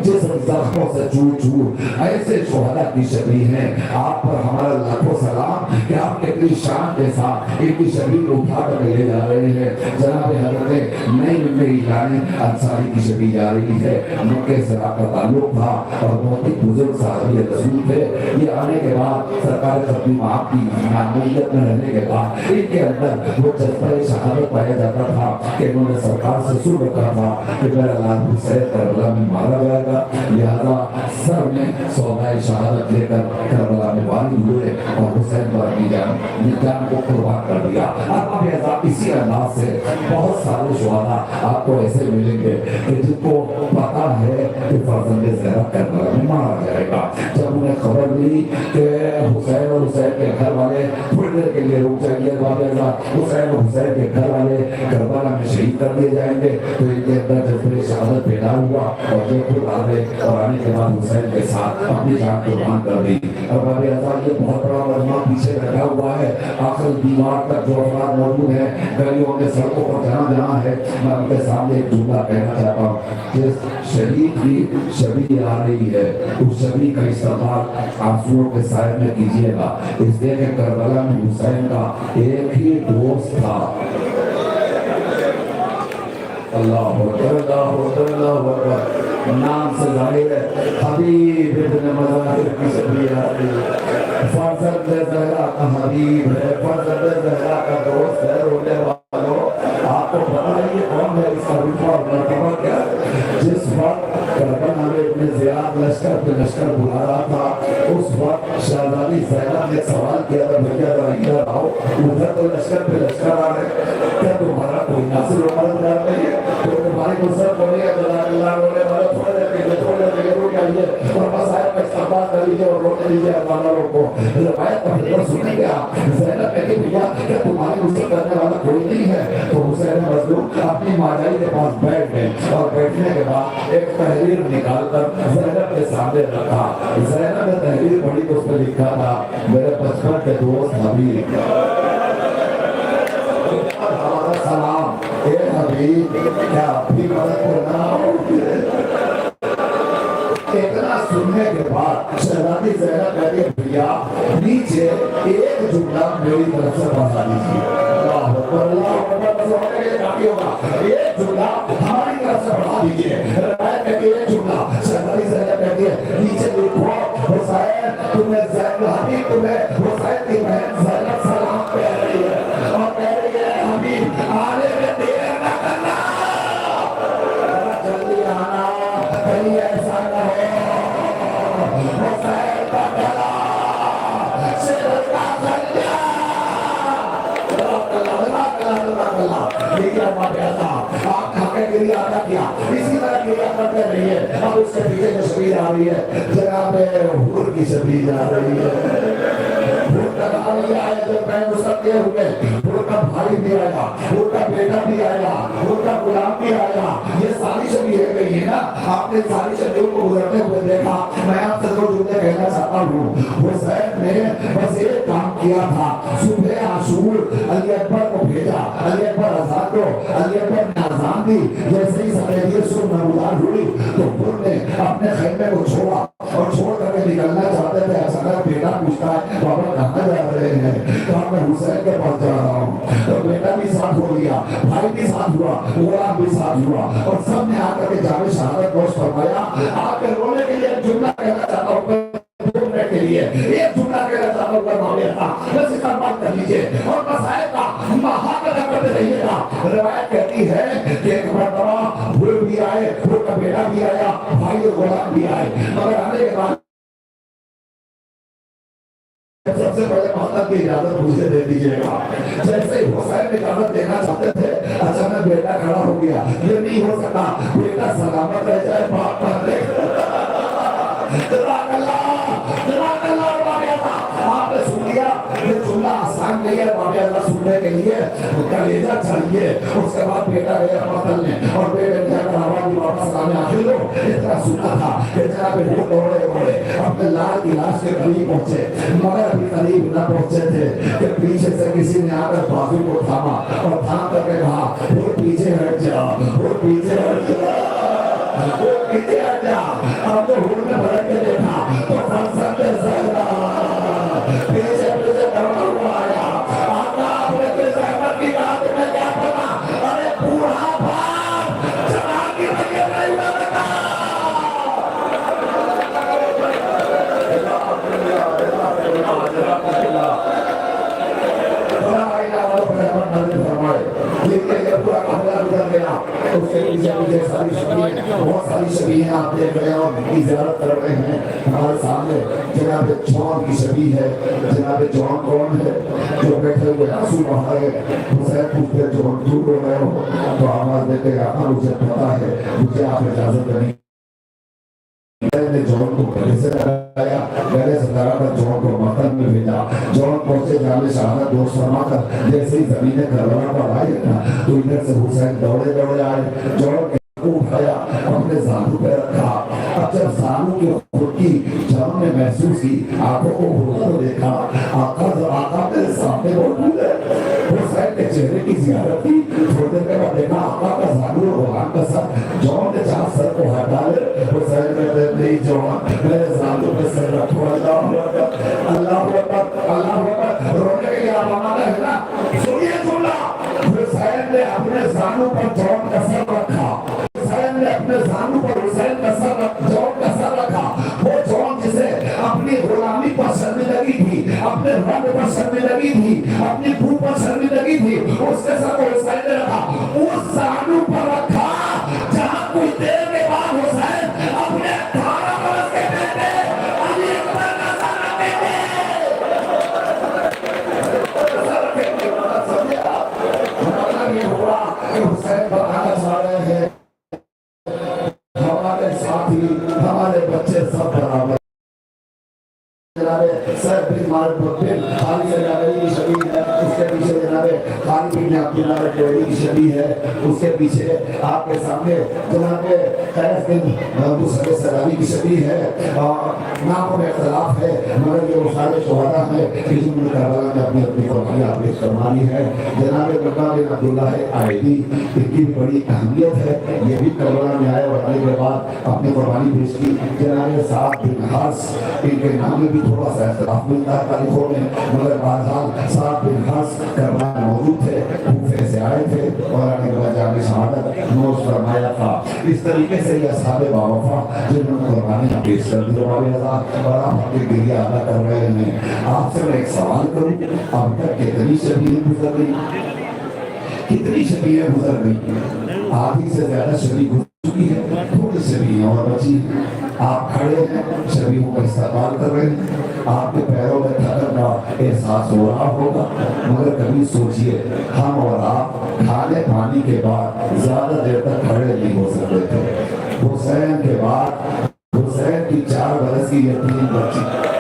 [SPEAKER 2] जिसम जख्मों से चूर चूर ऐसे शोहदा की شبی ہیں آپ پر ہمارا لاکھوں سلام کہ آپ کتنی شان کے ساتھ ان کی شبی کو اٹھا کر لے جا رہے ہیں جناب حضرت نئی میری جانے انصاری کی شبی جا رہی ہے مکے سے آپ کا تعلق تھا اور بہت ہی بزرگ صحابی رسول تھے یہ آنے کے بعد سرکار ختم آپ کی معمولیت میں رہنے کے بعد ان کے اندر وہ جذبہ شہادت پایا جاتا تھا کہ انہوں نے سرکار سے سن رکھا تھا کہ میرا لال حسین کربلا میں مارا جائے گا لہذا سر میں سودائے شہادت لے کر کربلا میں والد ہوئے اور حسین پر اپنی جان کو قربان کر دیا اب اسی انداز سے بہت سارے شہداء آپ کو ایسے ملیں گے کہ جن کو پتا ہے کہ فرزند زہرا کربلا میں مارا جائے گا جب انہیں خبر ملی کہ حسین اور حسین کے گھر والے تھوڑی دیر کے لیے رک جائیں گے حسین اور حسین کے گھر والے کربلا میں شہید کر دیے جائیں گے تو ان کے اندر جذبہ شہادت پیدا ہوا اور یہ خود آنے اور آنے کے بعد حسین کے ساتھ اپنی جان قربان کر دی اب ابھی یہ بہت بڑا مجمع پیچھے رکھا ہوا ہے آخر دیوار تک جو افراد موجود ہیں گلیوں میں سڑکوں پر جہاں ہے میں ان کے سامنے ایک جملہ کہنا چاہتا ہوں جس شہید کی شبی آ رہی ہے اس شبی کا استعمال آنسوؤں کے سائے میں کیجیے گا اس لیے کہ کربلا میں حسین کا ایک ہی دوست تھا اللہ اکبر نام سے ظاہر ہے حبیب ابن مظاہر کی شبی آ رہی ہے فرزند زہرا کا حبیب ہے فرزند زہرا کا دوست ہے رونے والوں آپ کو پتا ہے یہ کون ہے اس کا رتبہ اور مرتبہ کیا ہے جس وقت کربلا میں ابن زیاد لشکر پہ لشکر بلا رہا تھا اس وقت شہزادی زینب نے سوال کیا تھا بھیا ادھر آؤ ادھر تو لشکر پہ لشکر آ رہے کیا تمہارا کوئی ناصر و مدد کر رہی ہے تو تمہاری نصرت ہو رہی ہے جلال اللہ رونے والے تھوڑے دیر روک آئیے اور بس آئے کا استقبال کر لیجیے اور روکنے لیجیے افغانوں کو روایت کا فکر سنیں گے آپ زینب کہتی بھیا کہ تمہاری نصرت کرنے والا کوئی نہیں ہے تو حسین مظلوم اپنی ماجائی کے پاس بیٹھ گئے اور بیٹھنے کے بعد ایک تحریر نکال کر زینب کے سامنے رکھا زینب نے تحریر پڑھی تو اس پہ لکھا تھا میرے بچپن کے دوست حبیب ہمارا سلام اے حبیب کیا اپنی مدد کرنا اتنا سننے کے بعد شہزادی زینب کہتی ہے بھیا نیچے ایک جملہ میری طرف سے بتا دیجیے اللہ اکبر ہونے کے لیے کافی ہوگا ایک جملہ ہماری طرف سے بڑھا دیجیے روایت کہتی ہے ایک جملہ شہزادی زینب کہتی ہے نیچے لکھو حسین تمہیں زینب حبیب تمہیں حسین کی بہن زینب سلام کہہ رہی ہے اور کہہ رہی ہے حبیب آنے میں دیر نہ کرنا جلدی آنا کہیں ایسا نہ ہو حسین کا گلا شیر کا خنجر یہ ہمارے اللہ آپ کھانے کے لیے آتا کیا اسی طرح کیا کرتے رہیے اب اس کے پیچھے جو شبیر آ رہی ہے جناب حور کی شبیر آ رہی ہے حور کا نام یہ آیا جب میں مسلط ہوئے حور کا بھائی بھی آیا حور کا بیٹا بھی آیا حور کا غلام بھی آیا یہ ساری شبیر ہے گئی ہے نا آپ نے ساری شبیروں کو گزرتے ہوئے دیکھا میں آپ سے دو جملے کہنا چاہتا ہوں حسین نے بس ایک کام کیا تھا صبح عاشور علی اکبر کو بھیجا علی اکبر آزاد کو علی اکبر نے آزان دی جیسے ہی سفیدی سر نمودار ہوئی تو حور نے اپنے خیمے کو چھوڑا اور چھوڑ کر کے نکلنا چاہتے تھے اچانک بیٹا پوچھتا ہے بابا کہاں جا رہے ہیں کہا میں حسین کے پاس جا رہا ہوں تو بیٹا بھی ساتھ ہو گیا بھائی بھی ساتھ ہوا غلام بھی ساتھ ہوا اور سب نے آ کر کے جامع شہادت نوش فرمایا آ کے رونے کے لیے جملہ کہنا چاہتا ہوں کے لیے ایک جملہ کہنا چاہتا ہوں پر معاملہ تھا بس اس کا بات کر لیجیے اور مسائل کا محاکمہ کرتے رہیے گا روایت کہتی ہے کہ ایک مرتبہ حور بھی آئے حور کا بیٹا بھی آیا بھائی اور غلام بھی آئے مگر آنے کے بعد سب سے پہلے محمد کی اجازت مجھے دے دیجیے گا جیسے حسین اجازت دینا چاہتے تھے اچانک بیٹا کھڑا ہو گیا یہ نہیں ہو سکتا بیٹا سلامت رہ جائے باپ پر دے آپ نے سن لیا یہ جملہ آسان نہیں ہے بابا اللہ سننے کے لیے کلیجہ چاہیے اس کے بعد بیٹا گیا قتل نے اور بیٹے نے جا کر آواز واپس لانے آخر لو اتنا سنا تھا کہ جناب وہ دوڑے دوڑے اپنے لال کی لاش کے قریب پہنچے مگر ابھی قریب نہ پہنچے تھے کہ پیچھے سے کسی نے آ کر بازو کو تھاما اور تھام کر کے کہا وہ پیچھے ہٹ جا وہ پیچھے ہٹ جا وہ پیچھے ہٹ جا اب تو حور نے بھرک کے دیکھا تو فرزند زہرا لیکن یہ پورا قافلہ گزر گیا اس کے پیچھے پیچھے ساری شبیہیں بہت ساری شبیہیں آپ دیکھ رہے ہیں اور ان کی زیارت کر رہے ہیں ہمارے سامنے جناب جون کی شبیہ ہے جناب جون کون ہے جو بیٹھے ہوئے آنسو بہا رہے حسین پوچھتے جون کیوں رو رہے ہو تو آواز دیتے آقا مجھے پتا ہے مجھے آپ اجازت نہیں میں نے جون کو گلے سے لگایا گلے سے لگا کر جون کو مقتل میں بھیجا جون پہنچے جامع شہادت دوست فرما کر جیسے ہی زمین کربلا پر آئی تو ادھر سے حسین دوڑے دوڑے آئے جون کے اٹھایا اپنے زانو پہ رکھا اب جب زانو کی خود کی جان نے محسوس کی آنکھوں کو ہوتا تو دیکھا آقا میرے سامنے موجود ہے حسین کے چہرے کی زیارت کی تھوڑی دیر کے بعد دیکھا آقا کا زانو اور روحان کا سر جون نے جہاں سر کو ہٹا لے حسین کہتے نہیں جون میرے زانو پہ سر رکھو اللہ اکبر رونے کے آواز ہے نا سنیے جملہ حسین نے اپنے زانو پر جون کا سر رکھا حسین نے اپنے زانو پر حسین کا سر جون کا سر رکھا وہ جون جسے اپنی غلامی پر شرمندگی تھی اپنے رب پر شرمندگی تھی اپنی بھو پر شرمندگی تھی اس کے سر کو حسین نے رکھا اس زانو پر رکھا جہاں کچھ دیر کے بعد حسین اپنے 18 برس کے بیٹے علی اکبر کا سر رکھے تھے حسین بتانا چاہ رہے ہیں ہمارے ساتھی ہمارے بچے سب برابر سر بن مالک بن خالی سے جاوید کی شبیہ ہے اس کے پیچھے جناب خالد بن عبداللہ الجوہری کی شبیہ ہے اس کے پیچھے آپ کے سامنے جناب قیس بن مسعود سلامی کی شبیہ ہے اور ناموں میں اختلاف ہے مگر یہ وہ سارے شہداء ہیں کہ جنہوں نے کربلا میں اپنی اپنی قربانیاں پیش فرمانی ہے جناب بکا بن عبداللہ عائدی ان کی بڑی اہمیت ہے یہ بھی کربلا میں آئے اور آنے کے بعد اپنی قربانی پیش کی جناب سعد بن حارث ان کے نام میں بھی تھوڑا سا اختلاف ملتا ہے تاریخوں میں مگر بہرحال سعد بن حارث کربلا میں موجود تھے کوفے سے آئے تھے اور آنے کے بعد جامع شہادت نوش فرمایا تھا اس طریقے سے یہ اصحاب باوفا جنہوں نے قربانیاں پیش کر دی اور آپ اپنی گریہ ادا کر رہے ہیں آپ سے میں ایک سوال کروں اب تک کتنی شبیہیں گزر گئی کتنی شبیہیں گزر گئی آدھی سے زیادہ شبیہ گزر چکی ہے تھوڑی شبیہیں اور بچی آپ کھڑے ہیں شبیہوں کا استقبال کر رہے ہیں آپ کے پیروں میں تھکن کا احساس ہو رہا ہوگا مگر کبھی سوچئے ہم اور آپ کھانے پانی کے بعد زیادہ دیر تک کھڑے نہیں ہو سکتے تھے حسین کے بعد حسین کی 4 برس کی یتیم بچی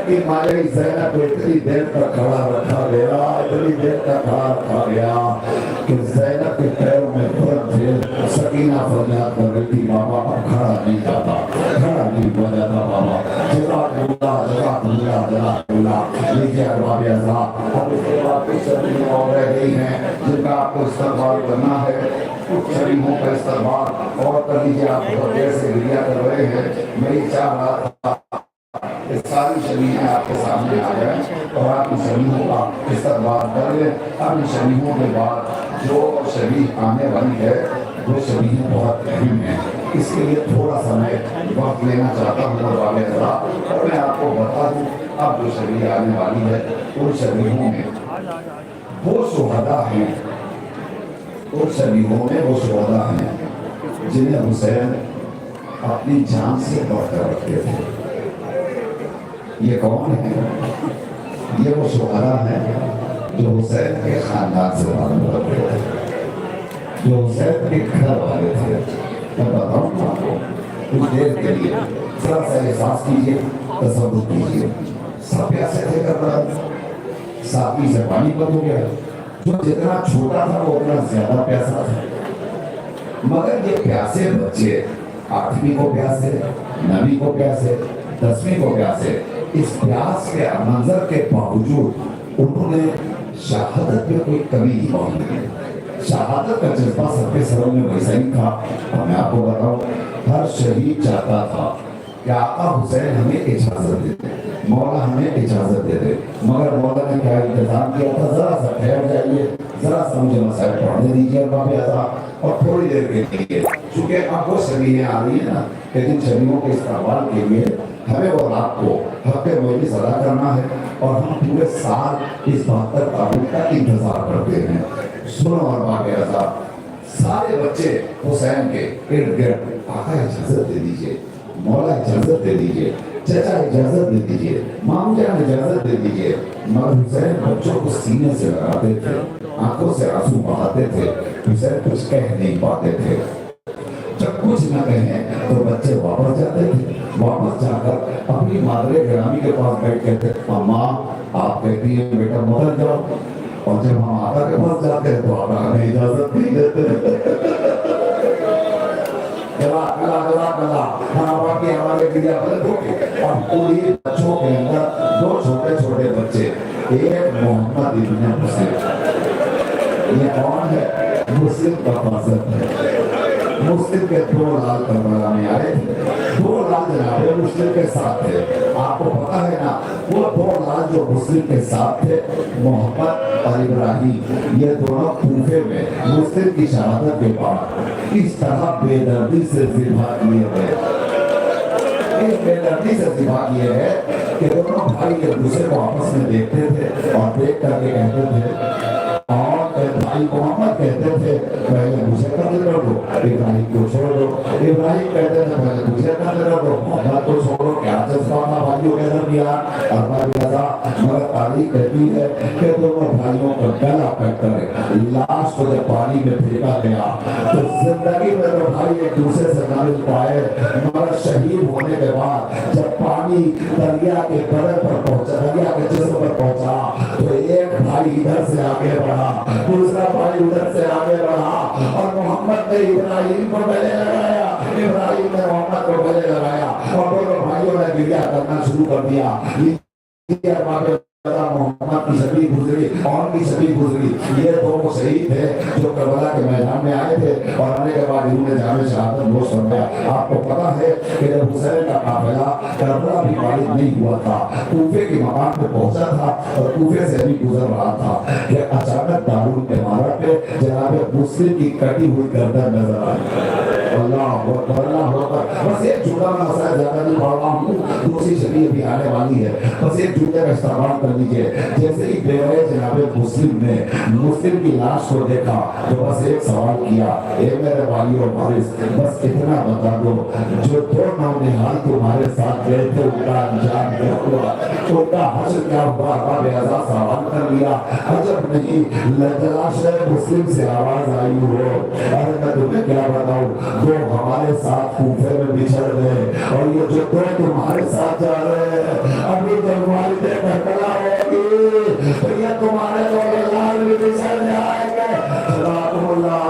[SPEAKER 2] کی مالی زینب کو اتنی دیر تک کھڑا رکھا گیا اتنی دیر تک کھڑا رکھا گیا کہ زینب کے پیروں میں درد تھے سکینہ فریاد کر رہی تھی بابا اب کھڑا نہیں جاتا کھڑا نہیں ہوا جاتا بابا جزاک اللہ لیجیے ارباب اعزاز اب اس کے بعد کچھ شبیہیں اور رہ گئی ہیں جن کا آپ کو استقبال کرنا ہے کچھ شبیہوں کا استقبال اور کر لیجیے آپ بہت دیر سے گریہ کر رہے ہیں میں چاہ رہا تھا ساری شبیہیں آپ کے سامنے آ جائیں اور آپ ان شبیہوں کا استقبال کر لیں اب ان شبیہوں کے بعد جو شبیہ آنے والی ہے وہ شبیہیں بہت اہم ہیں اس کے لیے تھوڑا سا میں وقت لینا چاہتا ہوں اور میں آپ کو بتا دوں اب جو شبیہ آنے والی ہے ان شبیہوں میں وہ شہداء ہیں ان شبیہوں میں وہ شہداء ہیں جنہیں حسین اپنی جان سے بڑھ کر رکھتے تھے یہ کون ہے یہ وہ شہداء ہیں جو حسین کے خاندان سے تعلق رکھتے تھے جو حسین کے گھر والے تھے میں بتاؤں آپ کو کچھ دیر کے لیے ذرا سا احساس کیجیے تصور کیجیے سب پیاسے تھے کربلا ساتھی سے پانی بند ہو گیا جو جتنا چھوٹا تھا وہ اتنا زیادہ پیاسا تھا مگر یہ پیاسے بچے 8ویں کو پیاسے 9ویں کو پیاسے 10ویں کو پیاسے اس پیاس کے منظر کے باوجود انہوں نے شہادت میں کوئی کمی نہیں پائی شہادت کا جذبہ سب کے سروں میں ویسا ہی تھا اور میں آپ کو بتاؤں ہر شہید چاہتا تھا کہ آقا حسین ہمیں اجازت دے دے مولا ہمیں اجازت دے دے مگر مولا نے کیا انتظام کیا تھا ذرا سا ٹھہر جائیے ذرا سا مجھے مسائل پڑھنے دیجیے ارباب اعزاز اور تھوڑی دیر کے لیے چونکہ اب وہ شبیہیں آ رہی ہیں نا کہ جن شبیہوں کے استقبال کے لیے ہمیں اور آپ کو حق مجلس ادا کرنا ہے اور ہم پورے سال اس 72 تابوت کا انتظار کرتے ہیں. سنو اور باقی رضا، سارے بچے حسین کے ارد گرد آقا اجازت دے دیجئے، مولا اجازت دے دیجئے، چچا اجازت دے دیجئے، مامو جان اجازت دے دیجئے. مگر حسین بچوں کو سینے سے لگاتے تھے، آنکھوں سے آنسو بہاتے تھے. حسین کچھ کہہ نہیں پاتے تھے. جب کچھ نہ کہیں تو بچے واپس جاتے تھے. واپس جا کر اپنی مادر گرامی کے پاس بیٹھ کہتے اماں آپ کہتی ہیں بیٹا مدر جاؤ، اور جب ہم آقا کے پاس جاتے ہیں تو آقا ہمیں اجازت نہیں دیتے. ہمارے گریا بلد ہو گئے. اور پوری بچوں کے اندر 2 چھوٹے چھوٹے بچے، ایک محمد ابن مسلم. یہ کون ہے؟ مسلم کا فاضل ہے. مسلم کے 2 لال کربلا میں آئے تھے. 2 لال جناب مسلم کے ساتھ تھے. آپ کو پتا ہے نا وہ 2 لال جو مسلم کے ساتھ تھے، محمد اور ابراہیم، یہ دونوں کوفے میں مسلم کی شہادت کے بعد اس طرح بے دردی سے ذبح کیے گئے. اس بے دردی سے ذبح کیے ہیں کہ دونوں بھائی ایک دوسرے کو آپس میں دیکھتے تھے اور دیکھ کر کے کہتے تھے، اور بھائی محمد کہتے تھے پہلے مجھے قتل کر دو، ابراہیم کو چھوڑ دو. ابراہیم کہتے تھے پہلے مجھے قتل کر دو، محمد کو چھوڑو. کیا جذبہ تھا بھائیوں کے درمیان؟ اللہ رضا مگر تاریخ کہتی ہے کہ دونوں بھائیوں کا گلا کٹ کر لاش کو جب پانی میں پھینکا گیا تو زندگی میں تو بھائی ایک دوسرے سے نہ مل پائے. مگر شہید ہونے کے بعد جب پانی دریا کے بدن پر پہنچا، دریا کے جسم پر پہنچا، تو ایک بھائی ادھر سے آگے بڑھا، دوسرا بھائی ادھر سے آگے بڑھا، اور محمد نے ابراہیم کو گلے لگایا، ابراہیم نے محمد کو گلے لگایا، اور دونوں بھائیوں نے گریہ کرنا شروع کر دیا. محمد کی شبی گزری، اور کی شبی گزری. یہ 2 شہید تھے جو کربلا کے میدان میں آئے تھے، اور آنے کے بعد انہوں نے جامع شہادت نوش فرمایا. آپ کو پتا ہے کہ جب حسین کا قافلہ کربلا بھی غالب نہیں ہوا تھا، کوفے کے مقام پہ پہنچا تھا اور کوفے سے بھی گزر رہا تھا کہ اچانک دارالامارت پہ جناب مسلم کی کٹی ہوئی گردن نظر آئی. اللہ اکبر. بس ایک جملہ میں مسئلہ زیادہ نہیں پڑھ رہا ہوں، دوسری شبیہ بھی آنے والی ہے. بس ایک جملے کا استعمال کر لیجئے. جیسے ہی بیوے جناب مسلم نے مسلم کی لاش کو دیکھا تو بس ایک سوال کیا، اے میرے والی اور وارث بس اتنا بتا دو، جو 2 نونہال تمہارے ساتھ گئے تھے ان کا انجام کیا ہوا، ان کا حشر کیا ہوا؟ باب اعزاز سوال کر لیا. عجب نہیں لجلاش مسلم سے آواز آئی ہو، ارے میں تمہیں کیا بتاؤں، 2 ہمارے ساتھ کوفے میں بچھڑ گئے، اور یہ جو 2 تمہارے ساتھ جا رہے ہیں ابھی جب والدے کلا ہوگی تو یہ تمہارے 2 لال بھی بچھڑ جائیں گے. جزاکم اللہ،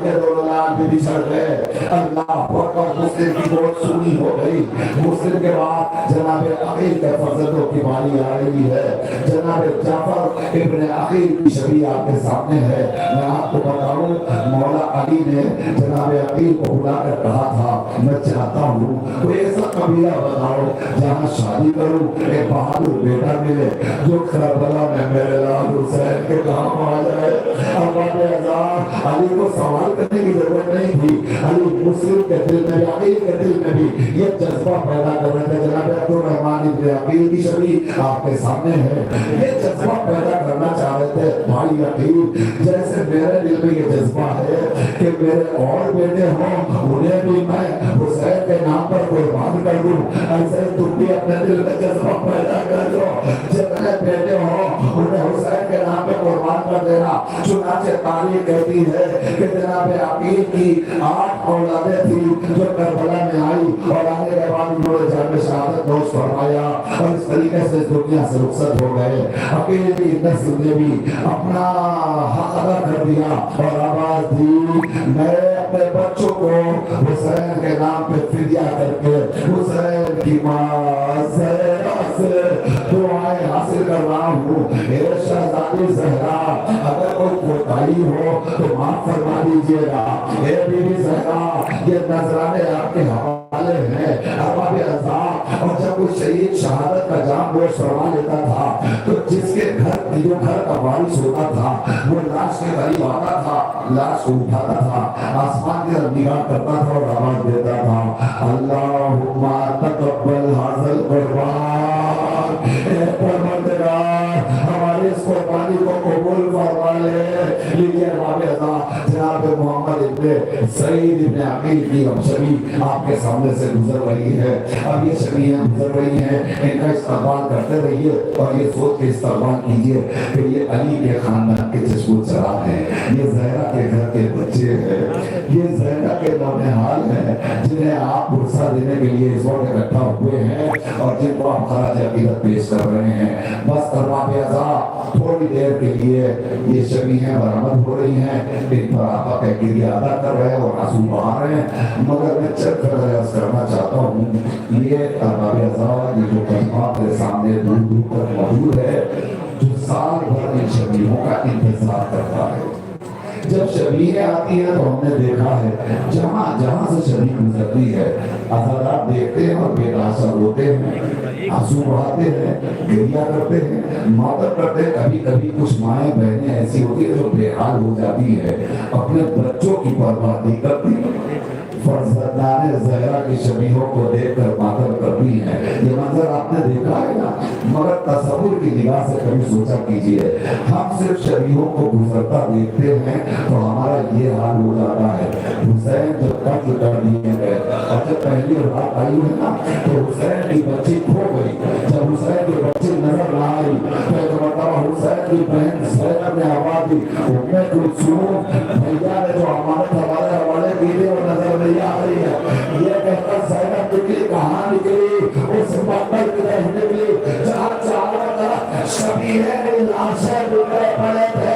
[SPEAKER 2] یہ 2 لال بھی بچھڑ گئے. اللہ اکبر. مسلم کی بہت سنی ہو گئی. مسلم کے بعد جناب عقیل کے فرزندوں کی باری آ رہی ہے. جناب جعفر ابن عقیل کی شبیہ آپ کے سامنے ہے. میں آپ کو بتاؤں مولا علی نے جناب عقیل کو بلا کر کہا تھا میں چاہتا ہوں کوئی ایسا قبیلہ بتاؤ جہاں شادی کروں، ایک بہادر بیٹا ملے جو کربلا میں میرے لال حسین کے کام آ جائے. اباب اعزاز علی کو سوال کرنے کی ضرورت نہیں تھی. علی مسلم کے دل میں، عقیل کے دل میں بھی یہ جذبہ پیدا کر رہے تھے. جناب عبدالرحمن ابن عقیل کی شبیہ آپ کے سامنے ہے. یہ جذبہ پیدا کرنا چاہ رہے تھے بھائی عقیل جیسے میرے دل میں یہ جذبہ ہے کہ میرے اور بیٹے ہوں انہیں بھی میں حسین کے نام پر قربان کر دوں. ایسے تم بھی اپنے دل میں جذبہ پیدا کر دو، جتنے بیٹے ہوں انہیں حسین کے نام پہ قربان کر دینا. چنانچہ تاریخ کہتی ہے کہ جناب عقیل کی 8 اولادیں تھیں جو کربلا میں آئی، اور آنے کے بعد انہوں نے جامع شہادت نوش فرمایا اور اس طریقے سے دنیا سے رخصت ہو گئے. عقیل کی نسل نے بھی اپنا حق ادا کر دیا اور آواز دی میں اپنے بچوں کو حسین کے نام پہ فدیہ کر کے حسین کی ماں زہرا سے دعائیں حاصل کر رہا ہوں. اے شہزادی زہرا اگر کوئی کوتاہی ہو تو معاف فرما دیجیے گا. اے بی بی زہرا یہ نذرانے آپ کے حوالے ہیں. اباب اعزاز اور جب کوئی شہید شہادت کا جام نوش فرما لیتا تھا تو جس کے جو گھر کا وارث ہوتا تھا وہ لاش کے قریب آتا تھا، لاش کو اٹھاتا تھا، آسمان کی طرف نگاہ کرتا تھا اور آواز دیتا تھا اللہم تقبل حاضر قربان परवरदिगार हमारे इस कुर्बानी को कबूल फरमा ले। लीजिए जनाब मोहम्मद इब्ने सईद इब्ने अकील की अब छवि आपके सामने से गुजर रही है। अब ये छवियां गुजर रही हैं, इनका इस्तेमाल करते रहिए और ये सोच के इस्तेमाल कीजिए कि ये अली के खानदान के चश्मो चरा हैं, ये ज़हरा के घर के बच्चे हैं, ये ज़हरा के नौनिहाल हैं जिन्हें आप पुरसा देने के लिए इस वक्त इकट्ठा हुए हैं और जिनको आप खराज अकीदत पेश कर रहे हैं। बस अरबाब अज़ा थोड़ी देर के लिए ये शबीहें बरामद हो रही हैं, इन पर आपका कहकर अदा कर रहे हैं और आंसू बहा रहे हैं। मगर मैं चल कर अर्ज करना चाहता हूँ, ये अरबाब अज़ा ये जो कलमा मेरे सामने दूर दूर तक मौजूद है, जो साल भर इन शबीहों का इंतजार करता है। जब शबीहें आती है तो हमने देखा है जहाँ जहाँ से शबीह गुजरती है अज़ादार देखते हैं और बेताशा रोते हैं, आंसू बहाते हैं, गिरिया करते हैं, मातम करते हैं। कभी कभी कुछ माएँ बहनें ऐसी होती है जो बेहाल हो जाती है, अपने बच्चों की परवाह नहीं करती, फर्जंदाने ज़हरा की शबीहों को देखकर मातम करती हैं। ये मंजर आपने देखा है ना, मगर तसव्वुर की निगाह से कभी सोचा कीजिए, हम सिर्फ शबीहों को गुजरता देखते हैं तो हमारा ये हाल हो जाता है। हुसैन जब कत्ल कर दिए गए और जब पहली रात आई है ना तो हुसैन की बच्ची खो गई। जब हुसैन की बच्ची नजर न आई तो बताओ हुसैन की बहन ज़ैनब ने आवाज़ दी, उम्मे कुलसूम भैया ने जो अमानत हमारे हवाले की थी वो नजर नहीं आ रही है। ये कहकर ज़ैनब निकली, कहाँ निकली? उस मंदिर की तरफ निकली जहाँ चारों तरफ शबीहें लाशें बिखरे पड़े थे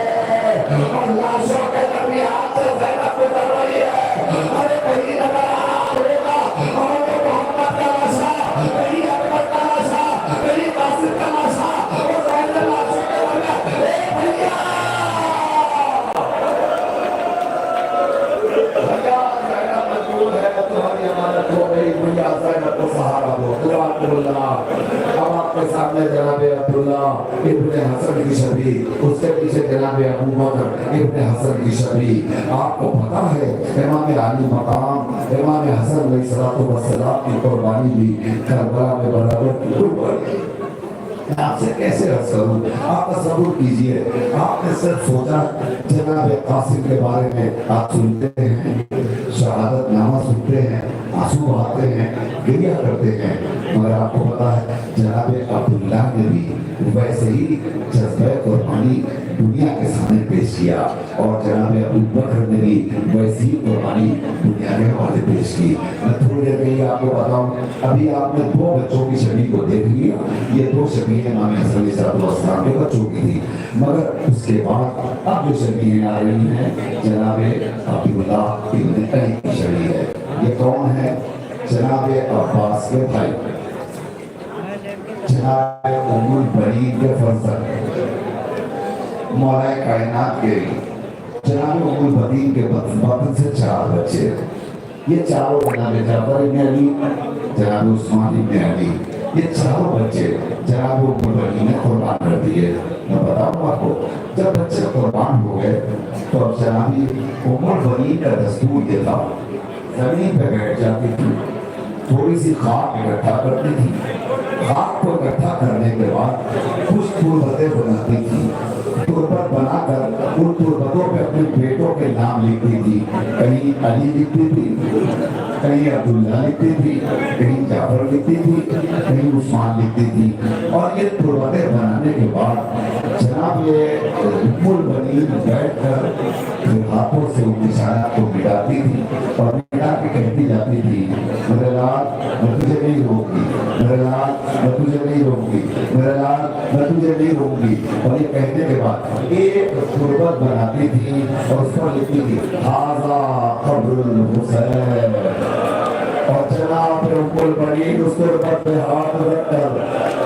[SPEAKER 2] और लाशों के दरमियान से ज़ैनब गुजर रही है। अरे कहीं नजर आ रहा होगा और मोहम्मद का लाशा, कहीं अकबर का लाशा, कहीं कासिम का लाशा और ज़ैनब लाशों के दरमियान। ए भैया ज़ैनब मजबूर है, तुम्हारी अमानत हो गई, भैया ज़ैनब को सहारा दो। अब आपके सामने जनाब अब्दुल्ला इब्ने हसन की छवि, उसके पीछे जनाब अबू बकर इब्ने हसन की छवि। आपको पता है इमाम अली मकाम इमाम हसन अलैहिस्सलाम की कुर्बानी भी करबला में बराबर की कुर्बानी। आपसे कैसे अर्ज करूं, आप तसव्वुर कीजिए, आपने सिर्फ सोचा जनाब कासिम के बारे में आप सुनते हैं, शहादत नामा सुनते हैं, आंसू बहाते हैं, गिरिया करते हैं, मगर आपको पता है जनाब अब्दुल्ला ने भी वैसे ही जज्बे कुर्बानी दुनिया के सामने पेश किया और जनाब अबू बकर ने भी वैसी ही कुर्बानी दुनिया के हवाले पेश की। मैं थोड़ी देर में आपको बताऊं, अभी आपने दो बच्चों की छवि को देख लिया, ये दो छवियां इमाम हसन अलैहिस्सलाम के बच्चों की थी, मगर उसके बाद अब जो छवियां आ रही हैं जनाब अब्दुल्ला इब्ने अली की छवि है। ये कौन है? जनाब अब्बास के भाई, जनाब उम्मुल बनीन के फर्जंद, मौला कायनात के जनाब उम्मुल बनीन के बतन से 4 बच्चे। ये चारों जनाब जाफर इब्ने अली, जनाब उस्मान इब्ने अली, ये चारों बच्चे जनाब उम्मुल बनीन ने कुर्बान कर दिए। मैं बताऊं आपको, जब बच्चे कुर्बान हो गए तो जनाबी उम्मुल बनीन का दस्तूर ये था, जमीन पे बैठ जाती थी, थोड़ी सी खाक इकट्ठा करती थी, खाक को इकट्ठा करने के बाद कुछ तुरबतें बनाती थी, तुरबत बनाकर उन तुरबतों पे अपने बेटों के नाम लिखती थी। कहीं अली लिखती थी, कहीं अब्दुल्ला लिखती थी, कहीं जाफर लिखती थी, कहीं उस्मान लिखती थी। और ये तुरबतें बनाने के बाद जनाब ये उम्मुल बनीन बैठकर हाथों से उन निशानात को मिटाती थी और मिटा के कहती जाती थी, मेरे लाल मैं तुझे नहीं रोकूंगी, मेरे लाल मैं तुझे नहीं रोकूंगी, मेरे लाल मैं तुझे नहीं रोकूंगी। और ये कहने के बाद एक तुरबत बनाती थी और उस पर लिखती थी हाज़ा क़ब्रुल हुसैन। और जनाब उम्मुल बनीन उस तुरबत पे हाथ रखकर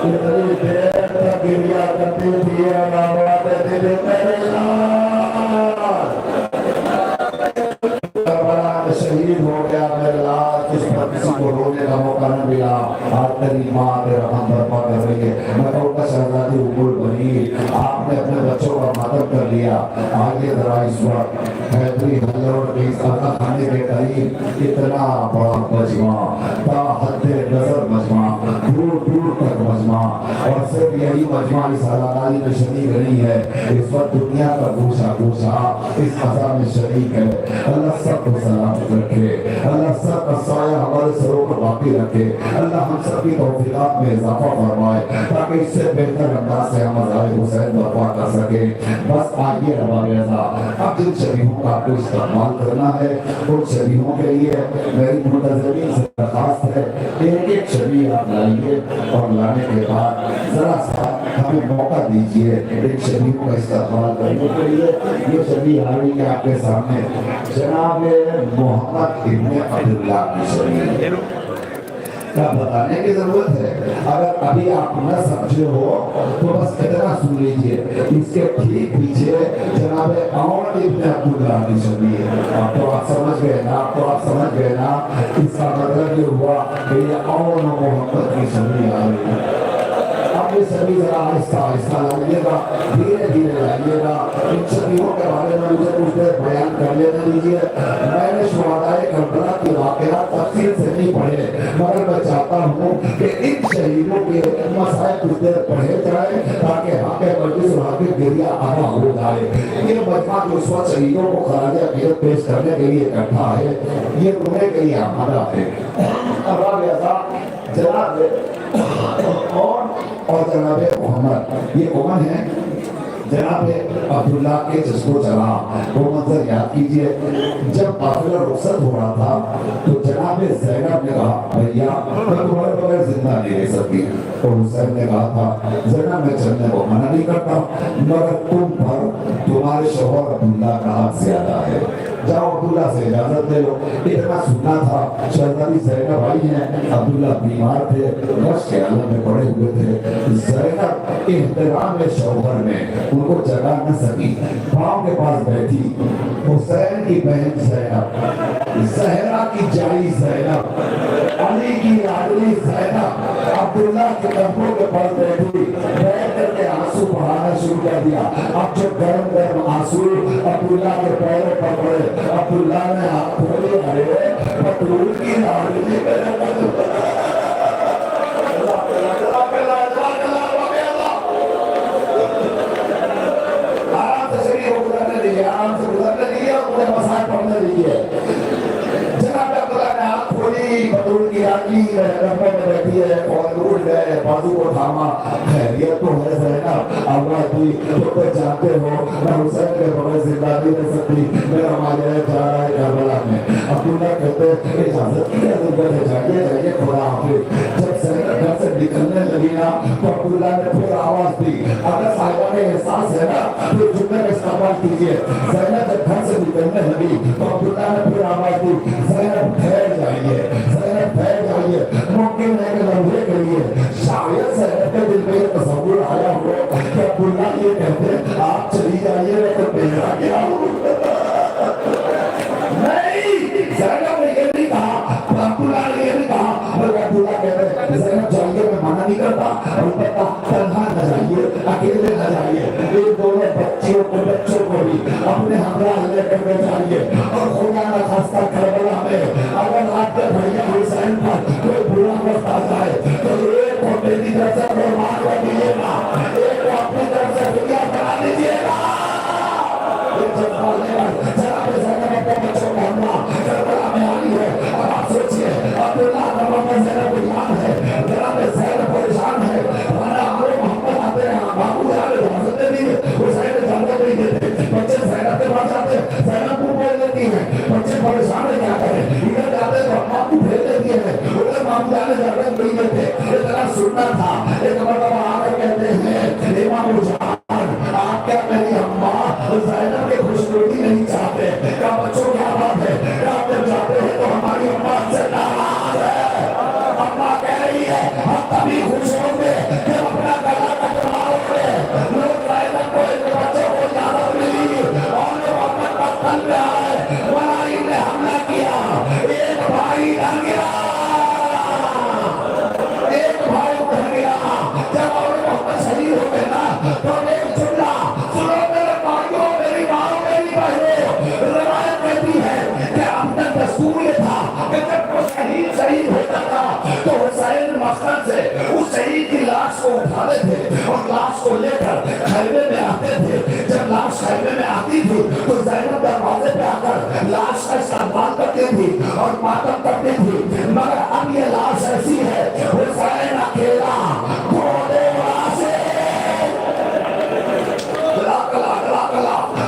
[SPEAKER 2] इतनी देर तक गिरिया करती थी, शहीद हो गया मेरे लाल, जिस पर किसी को रोने का मौका न मिला, आज तेरी माँ तेरा हम बर्बाद कर रही है। मैं कहूँगा शहजादी उम्मुल बनीन, आपने अपने बच्चों का मातम कर लिया, आगे जरा इस वक्त हैदरी हल्लोड़ के खाना खाने के करीब इतना बड़ा मजमा, हद नजर मजमा, दूर दूर तक मजमा, اور صرف یہی مجمع اس حلالانی میں شریک نہیں ہے، اس وقت دنیا کا گوشہ گوشہ اس فضا میں شریک ہے۔ اللہ سب کو سلامت رکھے، اللہ سب کا سایہ ہمارے سروں پر باقی رکھے، اللہ ہم سب کی توفیقات میں اضافہ فرمائے تاکہ اس سے بہتر انداز سے ہم مذاہب حسین برپا کر سکیں۔ بس آئیے رباب رضا، اب جن شریحوں کا آپ کو استعمال کرنا ہے ان شریحوں کے لیے میری منتظرین سے درخواست ہے، ایک ایک شریح آپ لائیے اور لانے کے بعد ذرا سا ہمیں موقع دیجیے ایک شریحوں کا استعمال کرنے کے لیے۔ یہ شریح آ رہی ہے آپ کے سامنے، جناب محمد ابن عبداللہ کی شریح۔ کیا بتانے کی ضرورت ہے؟ اگر ابھی آپ نہ سمجھے ہو تو بس اتنا سن لیجئے، اس کے ٹھیک پیچھے جناب عون ابن عبداللہ کی شریح۔ اب تو آپ سمجھ گئے نا، اب تو آپ سمجھ گئے نا، اس کا مطلب یہ ہوا کہ یہ عون محمد کی شریح آ رہی ہے۔ اب یہ سبھی ذرا آہستہ آہستہ لائیے گا، دھیرے دھیرے لائیے گا۔ ان شریحوں کے بارے میں مجھے کچھ دیر بیان کر لینے دیجیے۔ میں نے شہدائے کربلا کے واقعات تفصیل سے نہیں پڑھے، مگر میں چاہتا ہوں کہ ان شہیدوں کے مسائل کچھ دیر پڑھے جائیں تاکہ حق مجلس اور حق گریہ ادا ہو جائے۔ یہ مجمع جو اس وقت شہیدوں کو خراج عقیدت پیش کرنے کے لیے اکٹھا ہے، یہ رونے کے لیے آمادہ ہے۔ رب اعضا جناب اور جناب محمد، یہ کون ہے؟ جناب عبداللہ کے جسکو چلا۔ وہ منظر یاد کیجئے، جب قافلہ رخصت ہو رہا تھا تو جناب زینب نے کہا بھیا میں تمہارے بغیر زندہ نہیں رہ سکتی، اور حسین نے کہا تھا زینب میں چلنے کو منع نہیں کرتا، مگر تم پر تمہارے شوہر عبداللہ کا حق زیادہ ہے، جاؤ عبداللہ سے اجازت لے لو۔ اتنا سننا تھا، شہزادی زینب آئی ہیں، عبداللہ بیمار تھے، رش کے عالم میں پڑے ہوئے تھے۔ زینب احترام شوہر میں ان کو جگہ نہ سکی، پاؤں کے پاس بیٹھی۔ حسین کی بہن زینب، زہرا کی جائی زینب، علی کی لاڈلی زینب عبداللہ کے کندھوں کے پاس بیٹھی، بیٹھ کر کے آنسو بہانا شروع کر دیا۔ اب جو گرم گرم آنسو عبداللہ کے پیروں پر پڑے، عبداللہ نے ہاتھ کھولے، ارے مطلوب کی لاڈلی میرے آرام سے گزرنے دیئے اور مجھے مسائل پڑھنے دیئے۔ جناب عبداللہ نے ہاتھ کھولی، بدرون کی آنگی رفع میں بیٹھی ہے، اور روٹ گئے، بازو کو تھاما، خیریت تو ہے زینب، اللہ کی تو پہ جانتے ہو میں حسین کے بغیر زندہ نہیں رہ سکتی، میرا ماجرہ جا رہا ہے کربلا میں۔ عبداللہ کہتے ہیں اجازت کی ضرورت ہے، جائیے جائیے خدا حافظ۔ جب زینب گھر سے نکلنے لگی نا تو عبداللہ نے پھر آواز دی، اگر صاحبہ میں احساس ہے نا تو جملے میں استعمال کیجئے۔ زینب جب گھر سے نکلنے لگی تو عبداللہ نے پھر آواز دی، زینب ٹھہر جائیے، زینب ٹھہر جائیے۔ ممکن ہے کہ لمحے کے لیے شاید زینب کے دل میں یہ تصور آیا ہو کہ عبداللہ یہ کہتے ہیں آپ چلی جائیے میں تو بھیجا گیا ہوں۔ نہیں، زینب نے یہ نہیں کہا، عبداللہ نے یہ نہیں کہا، بلکہ عبداللہ کہتے ہیں زینب جائیے میں منع نہیں کرتا، البتہ تنہا نہ جائیے، اکیلے نہ جائیے، ان دونوں بچوں کو بھی اپنے ہمراہ لے کر کے جائیے، اور خدا نہ خاصہ کربلا میں اگر آپ کے بھیا حسین پر کوئی برا وقت آ جائے تو ایک کو میری طرف سے قربان کر دیجیے گا، ایک کو اپنی طرف سے فدیہ کرا دیجیے گا۔ یہ جذبہ لے کر جناب زینب اپنے بچوں کو ہمراہ کربلا میں آئی ہے، اور آپ سوچئے عبداللہ کا محمد زینب پریشان ہے، جناب زینب پریشان ہے، ہمارا ہمارے محمد آتے ہیں، بابو جانے اجازت دے دیئے، حسین اجازت نہیں دیتے، بچے زینب کے پاس جاتے ہیں، زینب کو بول دیتی ہیں، بچے پریشان ہے کیا کریں، ادھر جاتے ہیں تو اپنا کو بھیج دیتی ہیں، ادھر بابو جانے اجازت نہیں دیتے۔ یہ ذرا سننا تھا، ایک مرتبہ آ کر کہتے ہیں امام جان آپ کیا میری اماں زینب کے خوشنودی نہیں چاہتے، کیا بچوں کیا بات ہے، کیا آپ جب جاتے ہیں تو ہماری اماں سے ناراض ہے، اماں کہہ رہی ہے ہم تبھی خوش ہوں گے جب اپنا گلا کٹواؤ گے۔ لوگ زینب کو ان بچوں کو اجازت ملی اور محمد کا قلب آئے، ملائی نے حملہ کیا، ایک بھائی ڈر گیا، ایک بھائی ڈر گیا۔ جب اور محمد شہید ہو گئے نا تو ایک جملہ سنو میرے بھائیوں، میری ماں، میری بہنوں، روایت को उठाते थे और लाश को लेकर खैमे में आते थे। जब लाश खैमे में आती थी तो ज़ैनब दरवाजे पे आकर लाश का इस्तेमाल करती थी और मातम करती थी। मगर अब ये लाश ऐसी है, हुसैन अकेला घोड़े से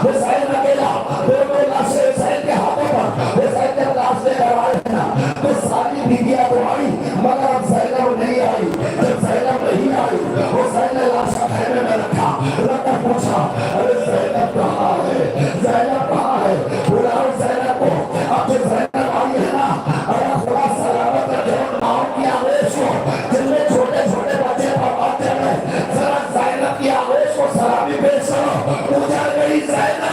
[SPEAKER 2] हुसैन अकेला दोनों लाशें हुसैन के हाथों पर। हुसैन जब लाश लेकर आए ना तो सारी बीवियां तो आई, मगर अब ज़ैनब नहीं आई। जब ज़ैनब नहीं आई, हुसैन ने लाश का खैमे में रखा, रखकर पूछा, अरे ज़ैनब कहाँ है, ज़ैनब कहाँ है? बुलाओ ज़ैनब को। अब जो ज़ैनब आई है ना, अरे खुदा सलामत रखे उन माओं की आवेश को जिनमें छोटे छोटे बच्चे बर्बाद कर रहे। जरा ज़ैनब की आवेश को सलामी पेश करो। उजड़ गई ज़ैनब।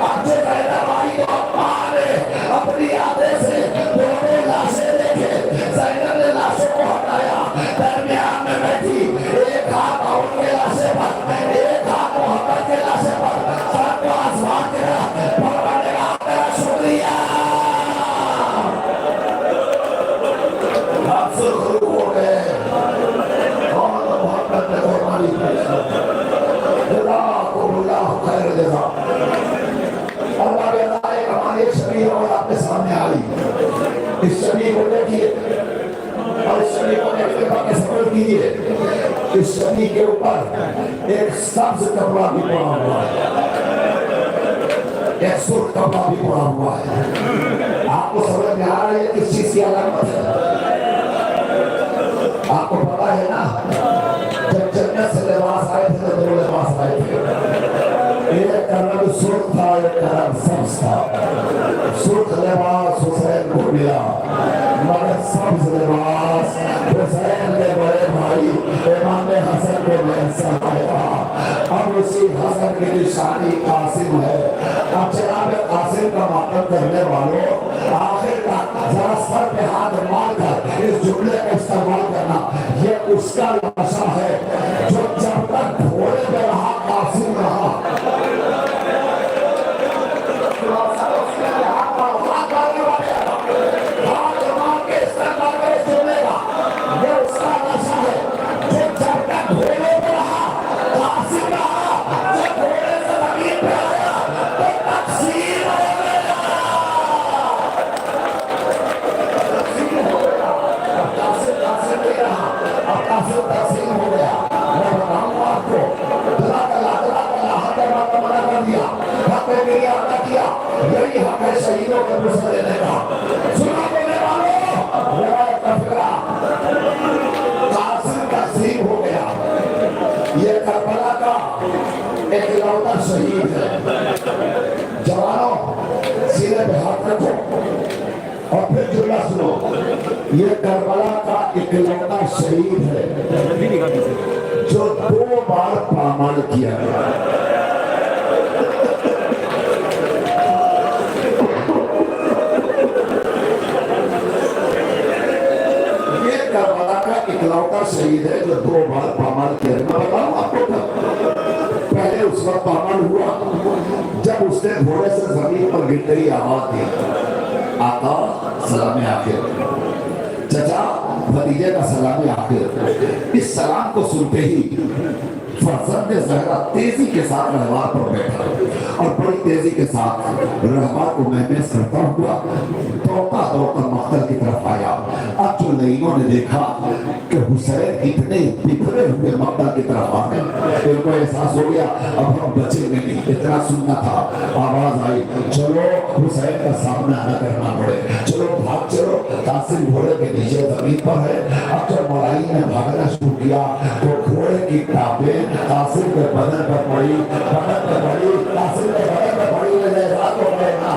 [SPEAKER 2] अब जो ज़ैनब आई तो मारे अपनी आदेश से दोनों लाशें देखे। ज़ैनब ने लाशों को हटाया, दरमियान में बैठी, एक हाथ और के लाशे पर, एक हाथ मोहब्बत के लाशे पर, सर को आसमान के परवानेगा तेरा शुक्रिया। आप सुरखरू हो गए और मोहब्बत में कुर्बानी खैर देगा। अल्लाह के राय हमारी एक छवि और आपके सामने आई। इस छवि को देखिए और इस छवि को देखने का सफर कीजिए। इस छवि के ऊपर एक सब्ज कपड़ा भी पड़ा हुआ है, एक सुर्ख कपड़ा भी पड़ा हुआ है। आपको समझ में आ रहा है किस चीज की अलामत है? आपको पता है ना, जब जन्नत से लिबास आए थे तो दो लिबास आए थे। एक रंग सुर्ख था, एक रंग सब्ज था। सुर्ख लिबास हुसैन को मिला, मगर सब्ज लिबास हुसैन के बड़े भाई इमाम हसन को मैसर आया। अब उसी हसन की निशानी कासिम है। अब जनाब कासिम का मातम करने वालों, आखिर का जरा सर पे हाथ मारकर इस जुमले का इस्तेमाल करना, ये उसका नशा है जो जब तक घोड़े पे रहा कासिम रहा। यही हक है शहीदों के मुझसे लेने का। सुना बोलने वालों, रिवायत का फिक्रा कासिम तस्लीम हो गया। ये करबला का एक इकलौता शहीद है। जवानों, सीने पे हाथ रखो और फिर जुमला सुनो। ये करबला का इकलौता शहीद है जो 2 बार पामाल किया गया। इकलौता शहीद है जो 2 बार पामाल किया। मैं बताऊं आपको, पहले उस वक्त पामाल हुआ जब उसने घोड़े से जमीन पर गिरते ही आवाज दी, आका सलाम आखिर, चचा भतीजे का सलाम आखिर। इस सलाम को सुनते ही फरजंद ज़हरा तेजी के साथ रहवार पर बैठा और बड़ी तेजी के साथ रहवार को महमेज करता हुआ दौड़ता दौड़ता मख्तल की तरफ आया। अब जो नईमों ने देखा कि हुसैन इतने बिखरे हुए मख्तल की तरफ आ गए, इनको एहसास हो गया अब हम बचेंगे नहीं। इतना सुनना था, आवाज आई, चलो हुसैन का सामना न करना पड़े, चलो भाग चलो। कासिम घोड़े के नीचे जमीन पर है। अब जब मलाई ने भागना शुरू किया तो घोड़े की टापें कासिम के बदन पर पड़ी, बदन पर पड़ी, कासिम के बदन पर पड़ी। रात को पड़ेगा,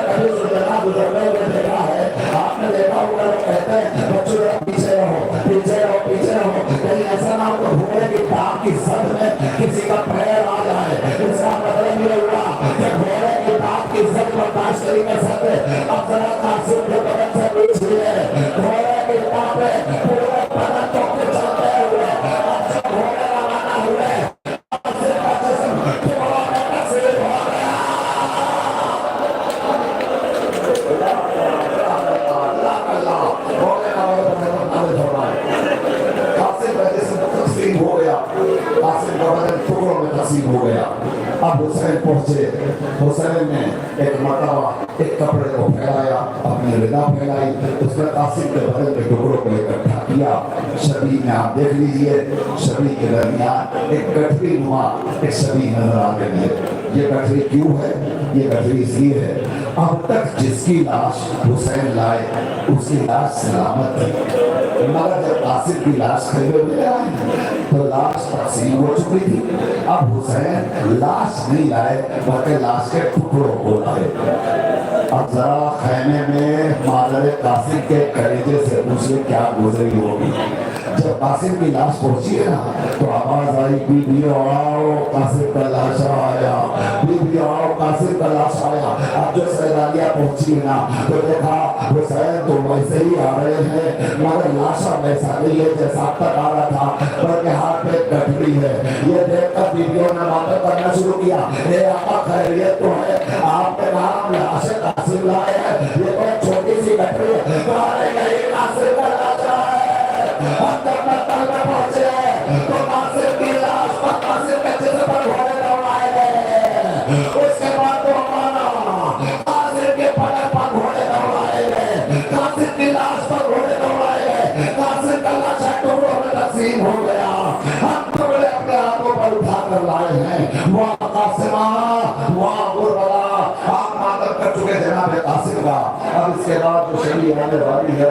[SPEAKER 2] कभी सुनना गुजरने में देखा है, आपने देखा होगा लोग कहते हैं बच्चों पीछे रहो, पीछे रहो, पीछे रहो, कहीं ऐसा ना हो घोड़े की टाप की सद में किसी का पैर आ जाए। इसका मतलब ये हुआ कि घोड़े की टाप की सद बर्दाश्त नहीं कर सकते। अब जरा कासिम के बदन से पूछ लिए, घोड़े की टाप पूरे बदन को चलते हुए घोड़े रवाना हुए। अब हुसैन पहुंचे। हुसैन ने एक मरतबा एक कपड़े को फैलाया, अपनी रिदा फैलाई, उसने कासिम के बदन के टुकड़ों को इकट्ठा किया। शबी में आप देख लीजिए, शबी के दरमियान एक गठरी नुमा एक शबी नजर आ रही है। ये गठरी क्यों है? ये गठरी इसलिए है, अब तक जिसकी लाश हुसैन लाए उसकी लाश सलामत थी, मगर जब कासिम की लाश खरीदे हुए आए तो लाश तकसीम हो चुकी थी। अब हुसैन लाश नहीं लाए बल्कि लाश के टुकड़ों को लाए। अब जरा खैमे में मादर कासिम के कलेजे से पूछिए क्या गुजरी होगी। जब कासिम की लाश पहुंची है ना तो आवाज आई, बीबी आओ कासिम का लाश आया, बीबी आओ कासिम का लाश आया। अब जो सैलानिया पहुंची है ना तो देखा हुसैन तो वैसे ही आ रहे हैं, मगर लाशा वैसा नहीं है जैसा अब तक आ रहा था, बल्कि हाथ पे गठरी है। ये देखकर बीबियों ने बातें करना शुरू किया, हे आपा खैरियत तो है, आपके नाम लाश कासिम लाए हैं, ये कोई छोटी सी गठरी है, तुम्हारे नहीं कासिम का लाश है। अंदर में पहुंचे तो कासिम की लाश पर कासिम के जिस्म पर घोड़े दौड़ाए गए। उसके बाद तो हमारा कासिम के पलक पर घोड़े दौड़ाए गए, कासिम की लाश पर घोड़े दौड़ाए गए, कासिम का लाश टुकड़ों में तकसीम हो गया। हम टुकड़े अपने हाथों पर उठा कर लाए हैं। वहाँ कासिमा, वहाँ गुरबला आप मातम कर चुके जनाब कासिम का। अब इसके बाद जो शबी आने वाली है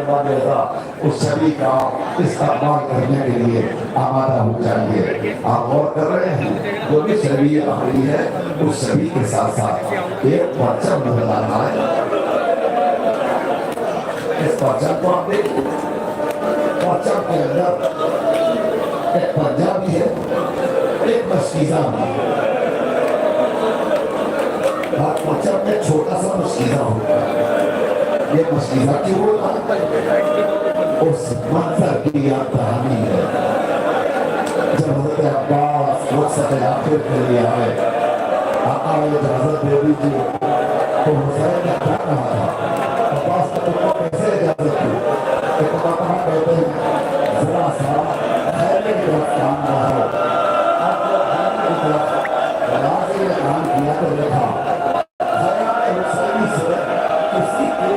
[SPEAKER 2] उस शबी का इस्तेमाल करने के लिए आमादा हो जाइए। आप गौर कर रहे हैं, जो भी शबी आखिरी है उस शबी के साथ साथ एक परचम नजर आ रहा है। इस परचम को आप देखिए, परचम के अंदर एक पंजाबी है, एक मशकीजा है। परचम में छोटा सा मशकीजा होता है। ये मशकीजा क्यों होता है? उस मंजर की याद कहानी है जब हज़रत अब्बास मकसद आखिर के लिए आए, आका ने इजाजत दे दीजिए तो हुसैन ने क्या कहा था? अब्बास ने तुमको कैसे इजाजत दी? एक बात कहते हैं, जरा सा खैर की तरफ काम ना हो। अब जब खैर की तरफ राजी ने काम किया तो देखा खैर हुसैनी से किसी के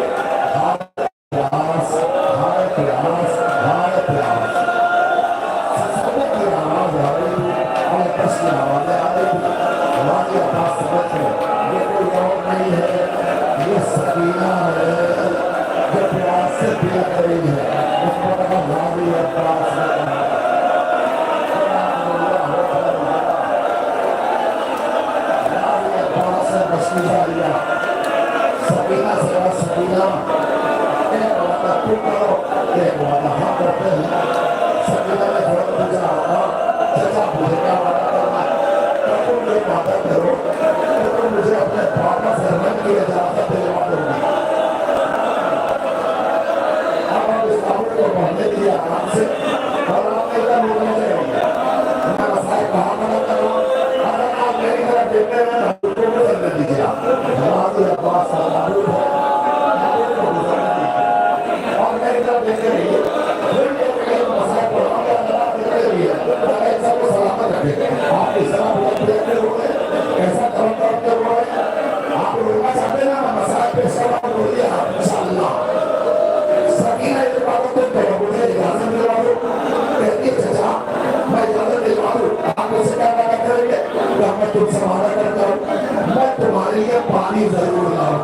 [SPEAKER 2] पानी जरूर लाओ।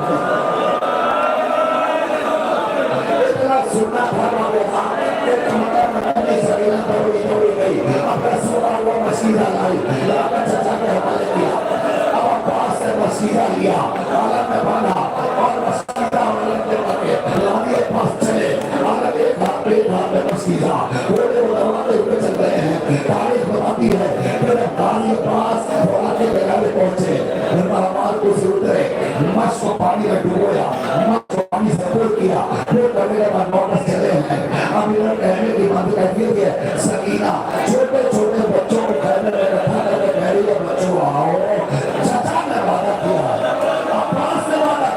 [SPEAKER 2] इतना सुनना था मसीहा लाई, चाचा के हवाले किया। अब अब्बास ने मसीहा लिया, आलम में बांधा और मसीहा आलम के लाने के पास चले। आलम एक हाथ में मसीहा घोड़े उड़ाते हुए चल रहे हैं। तारीख बताती है फिर अब्बास के पास घोड़ा के बेगाले पहुंचे, को से उतरे, मस्त को पानी में डुबोया, मस्त को पानी से पुल किया, फिर करने के बाद वापस चले हैं। अब इधर कहने की बात कहती है सकीना छोटे छोटे बच्चों को कहने में इकट्ठा करके कह रही है बच्चों आओ, चाचा ने वादा किया, अब्बास ने वादा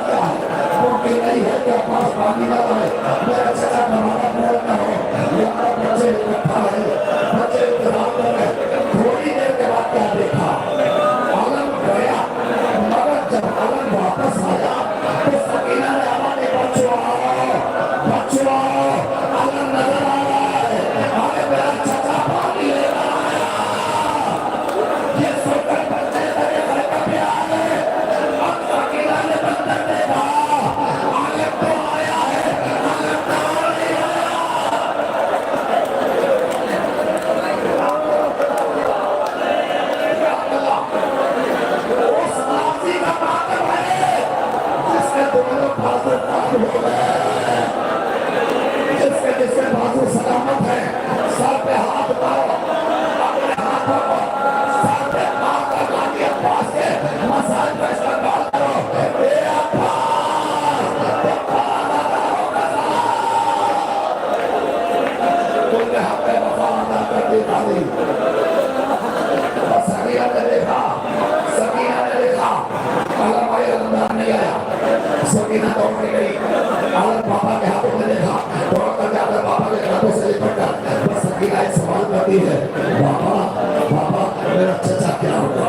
[SPEAKER 2] फांसी का मातम है, जिसके दोनों बाजू काट हो गए, जिसके बाजू सलामत है, सर पे हाथ मारो, अपने हाथों को सर पे मार कर गाड़ी अब्बास के मसाज में इस्तेमाल करो। ए अब्बास, तुमने हमें वफा अदा कर दी गाड़ी। और सकीना ने देखा, आलम भाई रमजान नहीं आया, सकीना दौड़ के गई, आलम पापा के हाथों में देखा, दौड़ कर जाकर पापा के हाथों से लिपट कर बस सकीना एक सवाल करती है, पापा पापा मेरा चचा क्या हुआ,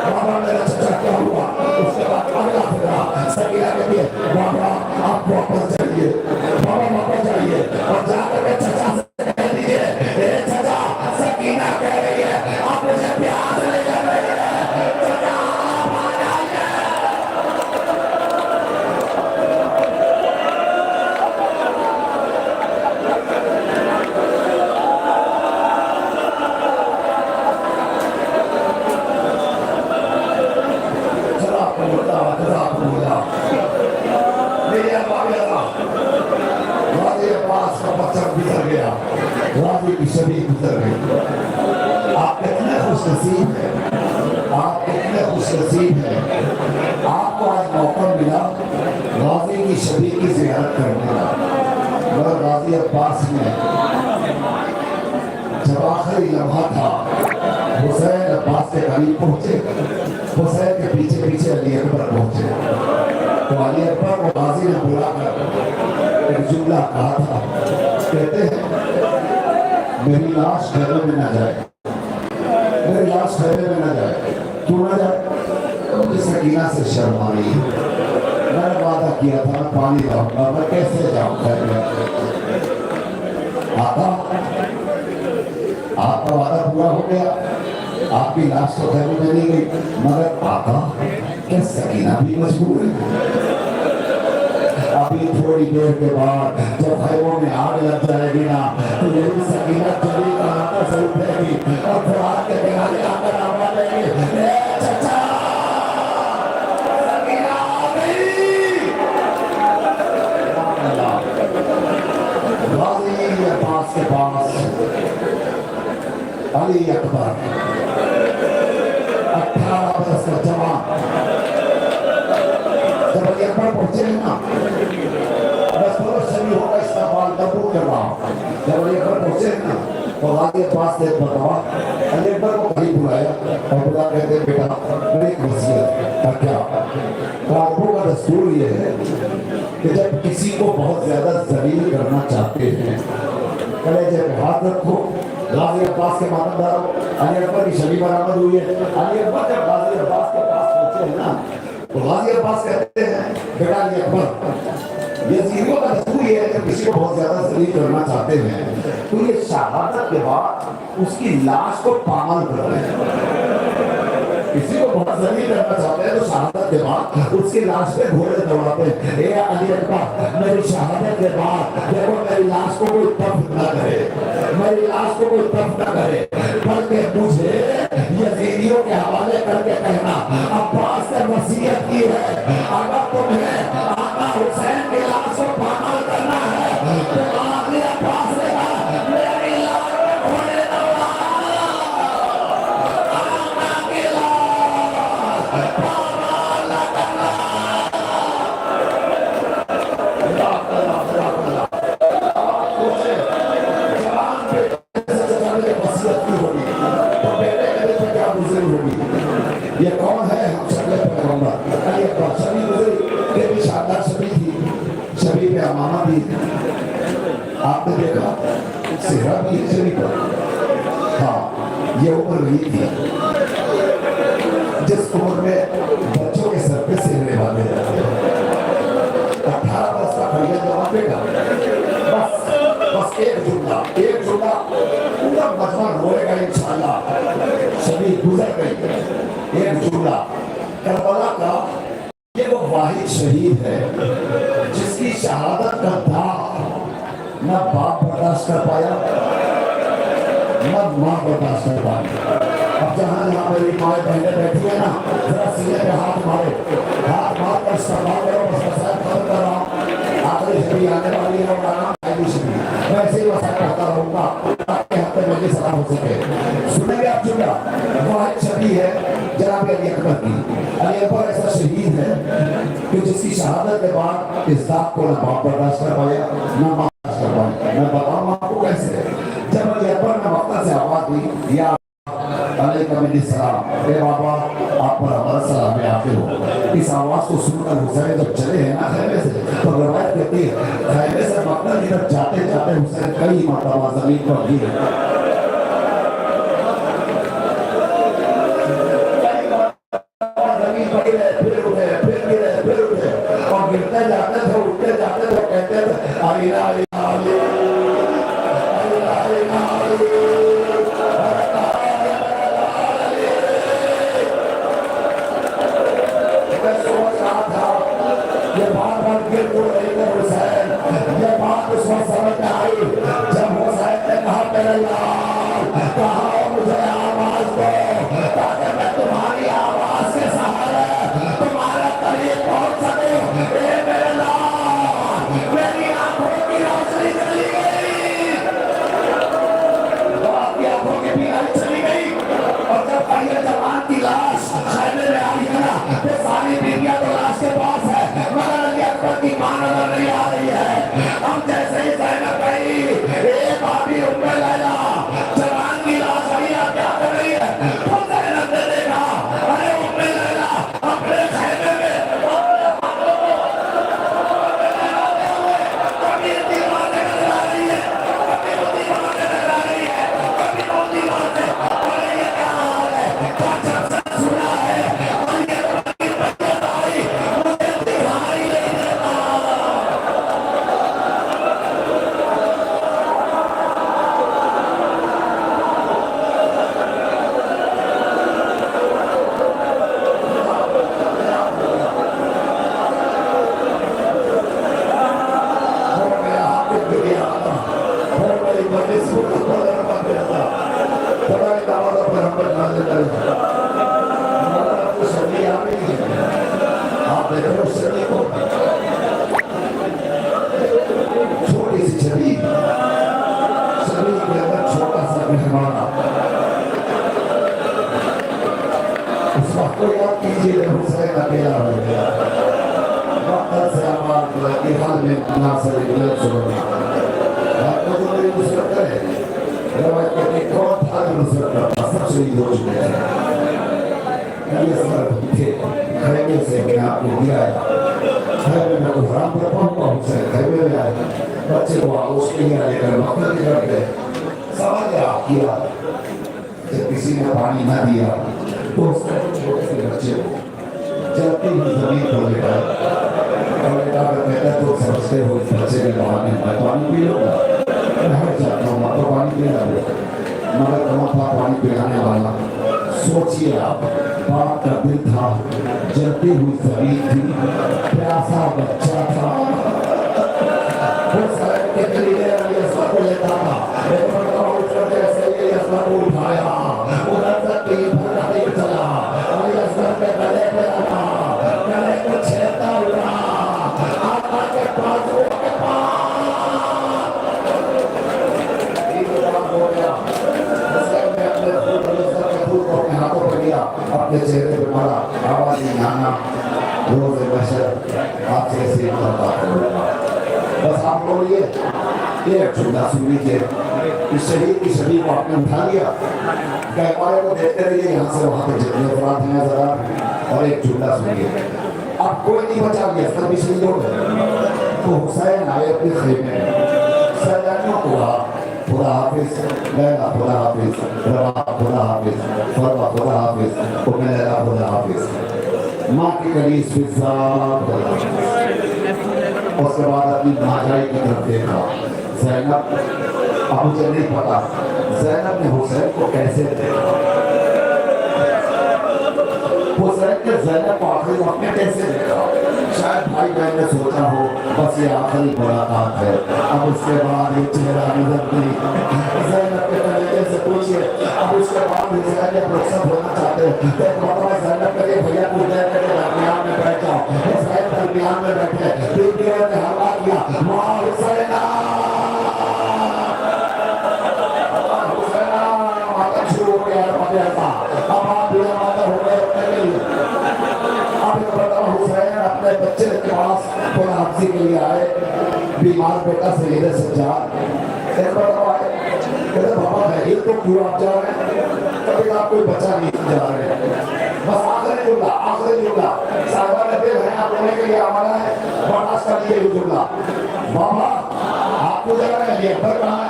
[SPEAKER 2] पापा मेरा चचा क्या हुआ। उसके बाद अगला फिर सकीना कहती है, पापा आप वापस जाइए, पापा वापस जाइए और जाकर के चचा से कह दीजिए, ए चचा, सकीना कह रही है आप मुझे प्यार नहीं कर रही है, चचा आप आ जाइए। राजी की शबी गुजर गई। आप कितने खुशनसीब हैं, आप कितने खुशनसीब हैं, आपको आज मौका मिला गाजी की शबी की ज़ियारत करने का। मगर गाजी अब्बास में जब आखिरी लम्हा था, हुसैन अब्बास के करीब पहुंचे, हुसैन के पीछे पीछे अली अकबर पहुंचे, तो अली अकबर को गाजी ने बुला कर एक जुमला कहा था, कहते हैं मेरी लाश खैमे में न जाए, मेरी लाश खैमे में न जाए, क्यों न जाए, मुझे सकीना से शर्म आ रही है, मैंने वादा किया था मैं पानी लाऊंगा, मैं कैसे जाऊं खैमे। आका आपका वादा पूरा हो गया, आपकी लाश तो खैमे में नहीं गई, मगर आका क्या सकीना भी मजबूर है। अभी थोड़ी देर के बाद जब खैमों में आग लग जाएगी ना, तो यही सकीना चली कहाँ से उठेगी और फिर आग के किनारे आकर आवाज देगी, ए चचा, सकीना आ गई। गाजी अब्बास के पास अली अकबर 18 बरस का जवान, जब अली अकबर पहुंचे ना, बस बहुत सभी होगा इस्तेमाल कबूल कर रहा हूँ। जब अली अकबर पहुंचे ना, तो गाजी अब्बास ने बताया, अली अकबर को कहीं बुलाया और बुला कहते बेटा मेरी एक वसीयत है। क्या? कारपों का दस्तूर ये है कि जब किसी को बहुत ज्यादा जलील करना चाहते हैं, कलेजे पे हाथ रखो। गाजी अब्बास के मातमदारों, अली अकबर की शबी बरामद हुई है। अली अकबर जब गाजी अब्बास के पास पहुंचे हैं ना, तो गाजी अब्बास कहते हैं बेटा अली अकबर, यजीदियों का दस्तूर ये है कि किसी को बहुत ज्यादा जलील करना चाहते हैं तो ये शहादत के बाद उसकी लाश को पामाल कर रहे हैं। किसी को बहुत जलील करना चाहते हैं तो शहादत के बाद उसकी लाश पे घोड़े दौड़ाते हैं। ए अली अकबर, मेरी शहादत के बाद देखो मेरी लाश को कोई तफ्त न करे, मेरी लाश को कोई तफ्त न करे, बल्कि मुझे यजीदियों के हवाले करके कहना अब्बास ने वसीयत की है, अगर तुम्हें आका हुसैन की लाश को पामाल करना है तो आगे अब्बास ने कहा मेरी लाश को घोड़े दौड़ा, आका की लाश पामाल न करना। जवान बेटे से वसीयत की होगी तो बेटे के दिल पे क्या गुजरी होगी। ये कौन है? हम शक्ल पैगंबर अली अकबर। शबी गुजरी, ये भी शानदार शबी थी, शबी पे अमामा भी आपने देखा, सेहरा भी है शबी पर। हाँ, ये उम्र वही थी जिस उम्र में बच्चों के सर पे सेहरे वाले रहते हैं। 18 वर्ष का खड़िया जवान बेटा, बस एक जुमला पूरा मजमा रोएगा इंशाअल्लाह। शबी गुजर गई, एक जुमला। करबला का ये वो वाहिद शहीद है जिसकी शहादत का दाग न बाप बर्दाश्त कर पाया न माँ बर्दाश्त कर पाई। अब जहाँ जहाँ मेरी माए बहने बैठी है ना, जरा सीने पे हाथ मारो, हाथ मार कर सवाल करो, बस खत्म कर रहा हूँ। आखिरी छवि आने वाली है और आराम आएगी छवि, वैसे ही वैसा कहता रहूँगा आपके हफ्ते में सलाह हो सके। सुनेंगे आप चुका, वो एक छवि है जनाब अली अकबर की। अली अकबर ऐसा शहीद है कि जिसकी शहादत के बाद इस दाग को न बाप बर्दाश्त कर पाया न माँ बर्दाश्त कर पाया। मैं बताऊँ आपको कैसे। जब अली अकबर ने वक्त से आवाज दी या सलाम, ए बाबा आप पर हमारा सलाम है, आते हो। इस आवाज को सुनकर हुसैन जब चले हैं ना खैमे से, तो रवायत कहती है खैमे से मक्का की तरफ जाते जाते हुसैन कई मरतबा जमीन पर गिरे। जमीन पर गिरे, फिर उठे, फिर गिरे, फिर उठे, और गिरते जाते थे, उठते जाते थे, कहते थे आईना बच्चे को उसके लिए लेकर मक्का की तरफ गए। सवाल किया जब किसी ने पानी न दिया तो उसके छोटे से बच्चे को जलती हुई जमीन पर लेटा और लेटा कर कहता तो समझते हो इस बच्चे के बहाने मैं पानी पी लूंगा, मैं हट जाता हूँ, मैं तो पानी पी लूंगा। मगर कौन था पानी पिलाने वाला? सोचिए आप, बाप का दिल था, जलती हुई जमीन थी, प्यासा बच्चा था, के लिए को लेता था, उठाया उधर तक चला पे गले पे रखा, गले को छेड़ता हुआ आका के पास हो गया। अपने हाथों पर लिया, अपने चेहरे पे मारा, आवाज नाना रोज बशर आपसे ऐसे बस आप बोलिए ये झूठा सुन लीजिए। इस शरीर की शरीर को आपने उठा लिया, कैमरे को देखते रहिए यहाँ से वहाँ पे जितने अपराध हैं जरा, और एक झूठा सुनिए। अब कोई नहीं बचा गया, सब भी शहीद हो गए। तो हुसैन आए अपने खेमे, सैलानियों को कहा खुदा हाफिज, लैला खुदा हाफिज, रवा खुदा हाफिज, फरवा खुदा हाफिज, उमेरा खुदा हाफिज, माँ की कलीस फिजा। उसके बाद अपनी महाजाई की तरफ देखा, ज़ैनब, अब मुझे नहीं पता ज़ैनब ने हुसैन को कैसे देखा, हुसैन ने ज़ैनब को आखिरी वक्त में कैसे देखा। शायद भाई बहन ने सोचा हो बस ये आखिरी मुलाकात है, अब उसके बाद ये चेहरा नजर नहीं। ज़ैनब के से पूछिए। अब उसके बाद हुसैन जब रुखसत होना चाहते हैं तो एक मरतबा ज़ैनब करिए भैया कुछ देर के लिए दरमियान में बैठ जाओ। हुसैन दरमियान में बैठे, बीवियों ने हल्ला किया, माँ हुसैना मातम शुरू हो गया है। अब आप बिना मातम हो गए अपने लिए। अब ये बताओ हुसैन अपने बच्चे के पास थोड़ा हफ्सी के लिए आए, बीमार बेटा सैयद सज्जाद एक बताओ आए, कहते पापा खैरियत तो क्यों आप जा रहे हैं? कभी आप कोई बच्चा नहीं जा रहे हैं, बस आखिरी जुमला साहिबा ने फिर है आप बोलने के लिए हमारा है बर्दाश्त कर लिए जुमला। बाबा आप तो जा रहे हैं, ये अकबर कहाँ है?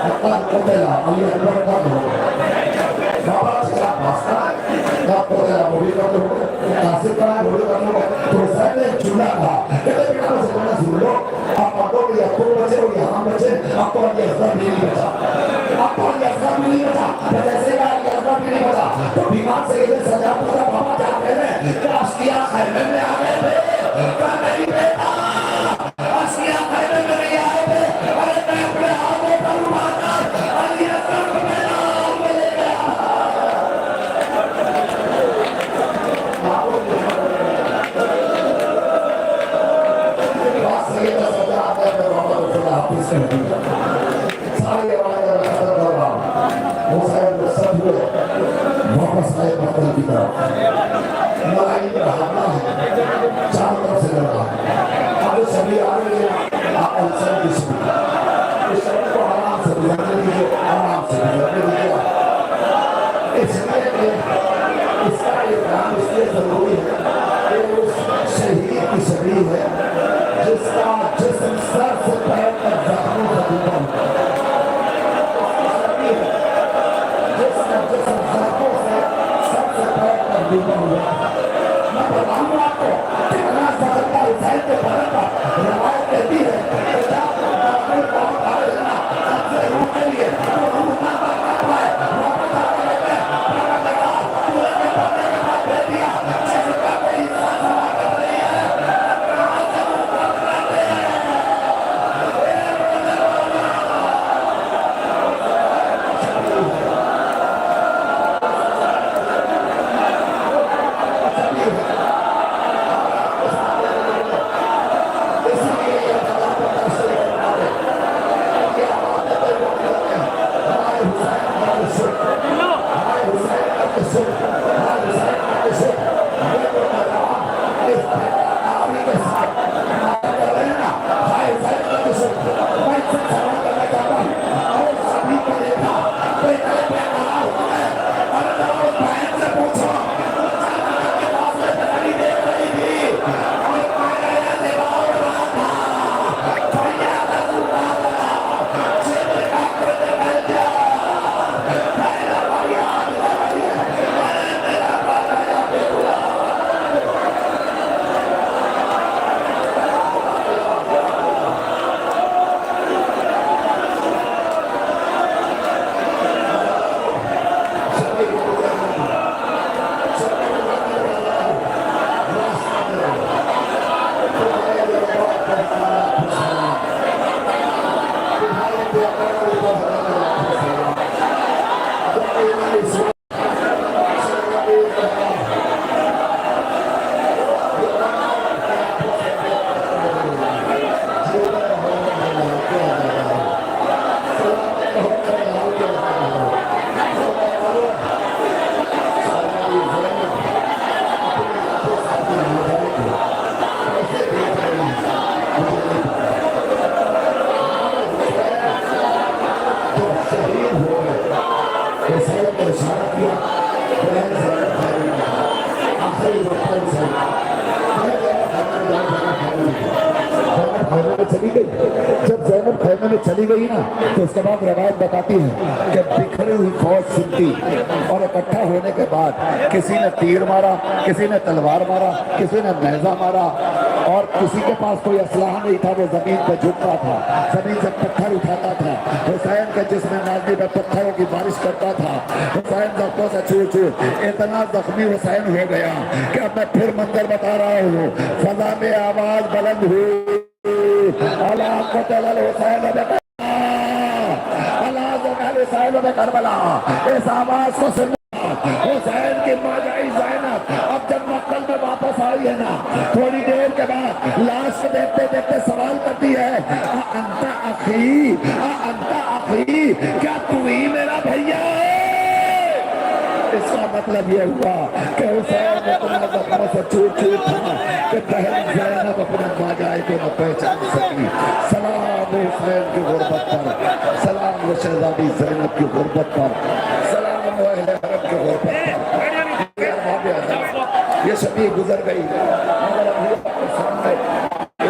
[SPEAKER 2] अकबर को मिला, अली अकबर का हो बाबा चला पास्ता आप को तेरा बोली कर दो कासिम का है बोली कर दो। तो हुसैन ने जुमला कहा, कहते बेटा मुझे बोलना सुन लो, आप मर्दों के लिए आपको बचे और यहाँ बचे, आपको अली अकबर भी नहीं बचा, आपको अली अकबर भी नहीं बचा, जैसे का अली अकबर भी नहीं बचा। तो बीमार से ये सजा पूरा बाबा जाते हैं कि अश्किया खैमे में आ गए थे, क्या नहीं बेटा अश्किया खैमे में नहीं आए थे, अरे मैं अपने हाथों पर उठाता अली अकबर को मेरा हाथ में ले गया। बात सही है, सजा आता है तो बाबा को खुदा हाफिज कर दिया। सारे वाले का खत्म कर रहा वो शायद सब हुए वापस आए बर्तन की तरफ। लड़ाई का हमला है, चारों तरफ से लड़ रहा है। अब सभी आ रहे हैं आप अल्सर की स्पीड इस शब्द को आराम से गुजरने दीजिए, आराम से गुजरने दीजिए। इसलिए इसका ये काम इसलिए जरूरी है कि उस शहीद की शरीर है जिसका जिस्म सर से पैर तक जख्मों से डूबा हुआ है, जिसका जिस्म जख्मों से सर से पैर तक डूबा हुआ है। मैं बताऊंगा आपको कितना सफलता हुसैन के बारे में रवायत कहती है कि जब अपने बहुत आए ना सबसे रूप के लिए तो हम उतना बात पाए वापस आने लगे प्रकट लगा पूरे के पढ़ने के बाद दे दिया जिसका कोई इंसान सवाल कर रही है कहाँ से वो कर रहे हैं। चली गई। जब ज़ैनब खैमे में चली गई ना तो उसके बाद रवायत बताती है कि बिखरी हुई फौज सुनती और इकट्ठा होने के बाद किसी ने तीर मारा, किसी ने तलवार मारा, किसी ने नेज़ा मारा और किसी के पास कोई असलाह नहीं था, वो जमीन पर झुकता था, जमीन से पत्थर उठाता था। हुसैन के जिस्म नाज़ी पे पत्थरों की बारिश करता था। हुसैन जख्मों से चूर चूर इतना जख्मी हुसैन हो गया कि अब मैं फिर मंजर बता रहा हूँ। फजा में आवाज बुलंद हुई, अल्लाह हुसैन और हुसैन में करबला, इस आवाज को सुन हुसैन की माँ जाई ज़ैनब अब जब मक्कल में वापस आई है ना, थोड़ी देर के बाद लाश को देखते देखते सवाल करती है, अंता अखी, अंता अखी, क्या तू ही मेरा भैया है? इसका मतलब ये हुआ कि हुसैन अपना जख्मों से चूर चूर था कि बहन ज़ैनब अपने माँ जाए को न पहचान सकी। सलाम हुसैन की गुर्बत पर, सलाम वो शहजादी ज़ैनब की गुर्बत पर, सलाम वो अहले हरम की गुर्बत पर। ये शबी गुजर गई मगर अभी आपके सामने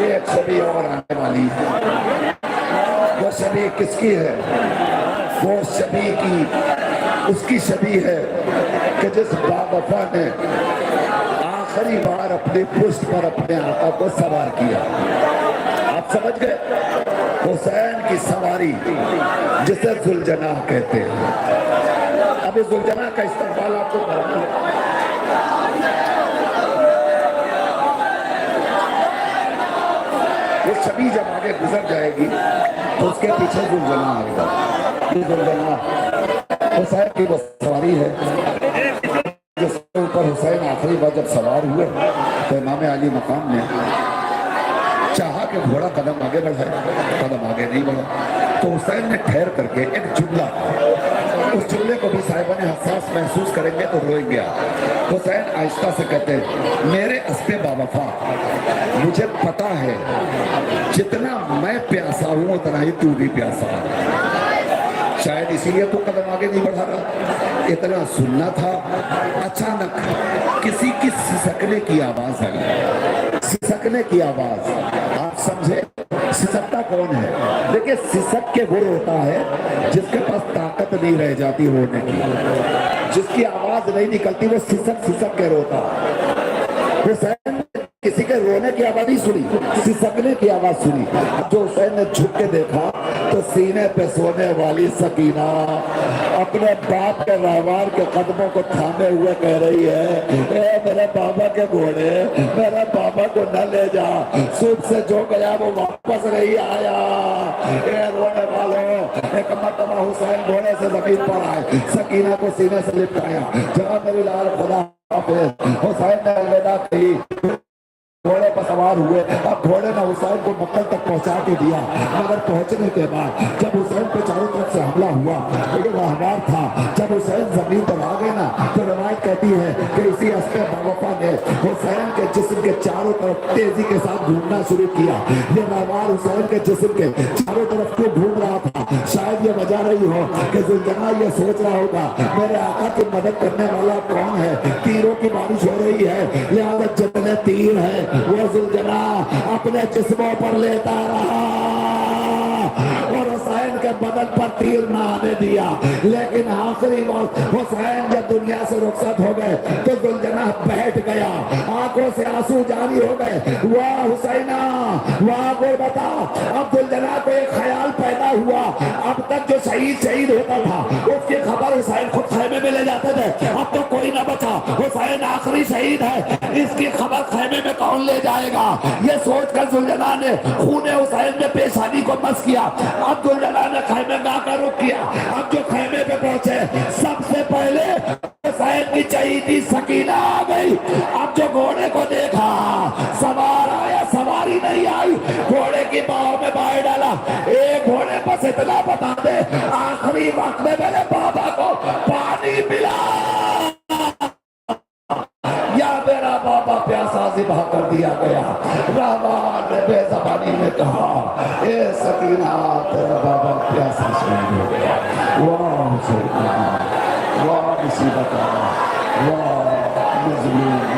[SPEAKER 2] एक शबी और आने वाली है। वो शबी किसकी है? वो शबी की उसकी शबी है कि जिस बावफा ने आखिरी बार अपने पुष्ट पर अपने आका को सवार किया। आप समझ गए? हुसैन की सवारी जिसे जुलजनाह कहते हैं। अब इस जुलजनाह का इस्तेमाल आपको करना है। वो शबी जब आगे गुजर जाएगी तो उसके पीछे जुलजनाह आएगा। ये जुलजनाह हुसैन की वो सवारी है जिसके ऊपर हुसैन आखिरी बार जब सवार हुए तो इमाम अली मकाम ने चाहा कि घोड़ा कदम आगे बढ़ाए, कदम आगे नहीं बढ़ा, तो हुसैन ने ठहर करके एक जुमला, उस जुमले को भी साहिबा ने हसास महसूस करेंगे तो रोएंगे। हुसैन आहिस्ता से कहते हैं, मेरे अस्ते बावफा, मुझे पता है जितना मैं प्यासा हूं उतना ही तू भी प्यासा है, शायद इसीलिए तो कदम आगे नहीं बढ़ा रहा। इतना सुनना था। अचानक किसी की सिसकने की आवाज आई, सिसकने की आवाज। आप समझे सिसकता कौन है? देखिए सिसक के वो रोता है जिसके पास ताकत नहीं रह जाती रोने की, जिसकी आवाज नहीं निकलती वो सिसक सिसक के रोता। हुसैन किसी के रोने की आवाज नहीं सुनी, सिसकने की आवाज सुनी। जो हुसैन ने झुक के देखा तो सीने पे सोने वाली सकीना अपने बाप के रहवार के कदमों को थामे हुए कह रही है, ए मेरे बाबा के घोड़े, मेरे बाबा को न ले जा, सुख से जो गया वो वापस नहीं आया। ए रोने वालों, एक मरतबा हुसैन घोड़े से जमीन पर आए, सकीना को सीने से लिपटाया, जहाँ मेरी लाल खुदा हाफिज़। हुसैन ने अलविदा कही, घोड़े पर सवार हुए। अब घोड़े ने हुसैन को मक्कल तक पहुंचा के दिया, मगर पहुंचने के बाद जब हुसैन पे चारों तरफ से हमला हुआ, एक रहवार था, जब हुसैन जमीन पर आ गए ना तो रवायत कहती है कि इसी अस्ते बावफा ने हुसैन के जिस्म के चारों तरफ तेजी के साथ घूमना शुरू किया। ये रहवार हुसैन के जिस्म के चारों तरफ क्यों घूम रहा था? शायद ये वजह रही हो कि जुल्जनाह ये सोच रहा होगा मेरे आका की मदद करने वाला कौन है, तीरों की बारिश हो रही है, लिहाजा जितने तीर है वो जुल्जनाह अपने जिस्मों पर लेता रहा और हुसैन के बदन पर तीर ना आने दिया। लेकिन आखिरी वक्त हुसैन जब दुनिया से रुखसत हो गए तो जुल्जनाह बैठ गया, आंखों से आंसू जारी हो गए। वाह हुसैना, वाह गुरबता। अब जुल्जनाह को एक ख्याल पैदा हुआ, अब तक जो शहीद होता था उसकी खबर हुसैन खुद खैमे में ले जाते थे, अब तो कोई ना बचा, हुसैन आखिरी शहीद है, इसकी खबर खैमे में कौन ले जाएगा? ये सोचकर जुल्जनाह ने खूने हुसैन में पेशानी को मस किया। अब जुल्जनाह ने खैमे में आकर रुक किया। अब जो खैमे पे पहुंचे सबसे पहले हुसैन की चहीती सकीना आ गई। अब जो घोड़े को देखा, सवार आया, सवारी नहीं आई, घोड़े की बाहों में बाएं डाला। एक घोड़े बस इतना बता दे, आखिरी वक्त में मेरे बाबा को पानी मिला या मेरा बाबा प्यासा ज़िबा कर दिया गया। रहमान ने बेज़बानी में कहा, ए सकीना तेरा बाबा प्यासा शहीद हो गया। वाह सकीना, वाह मुसीबत, वाह मज़लूम।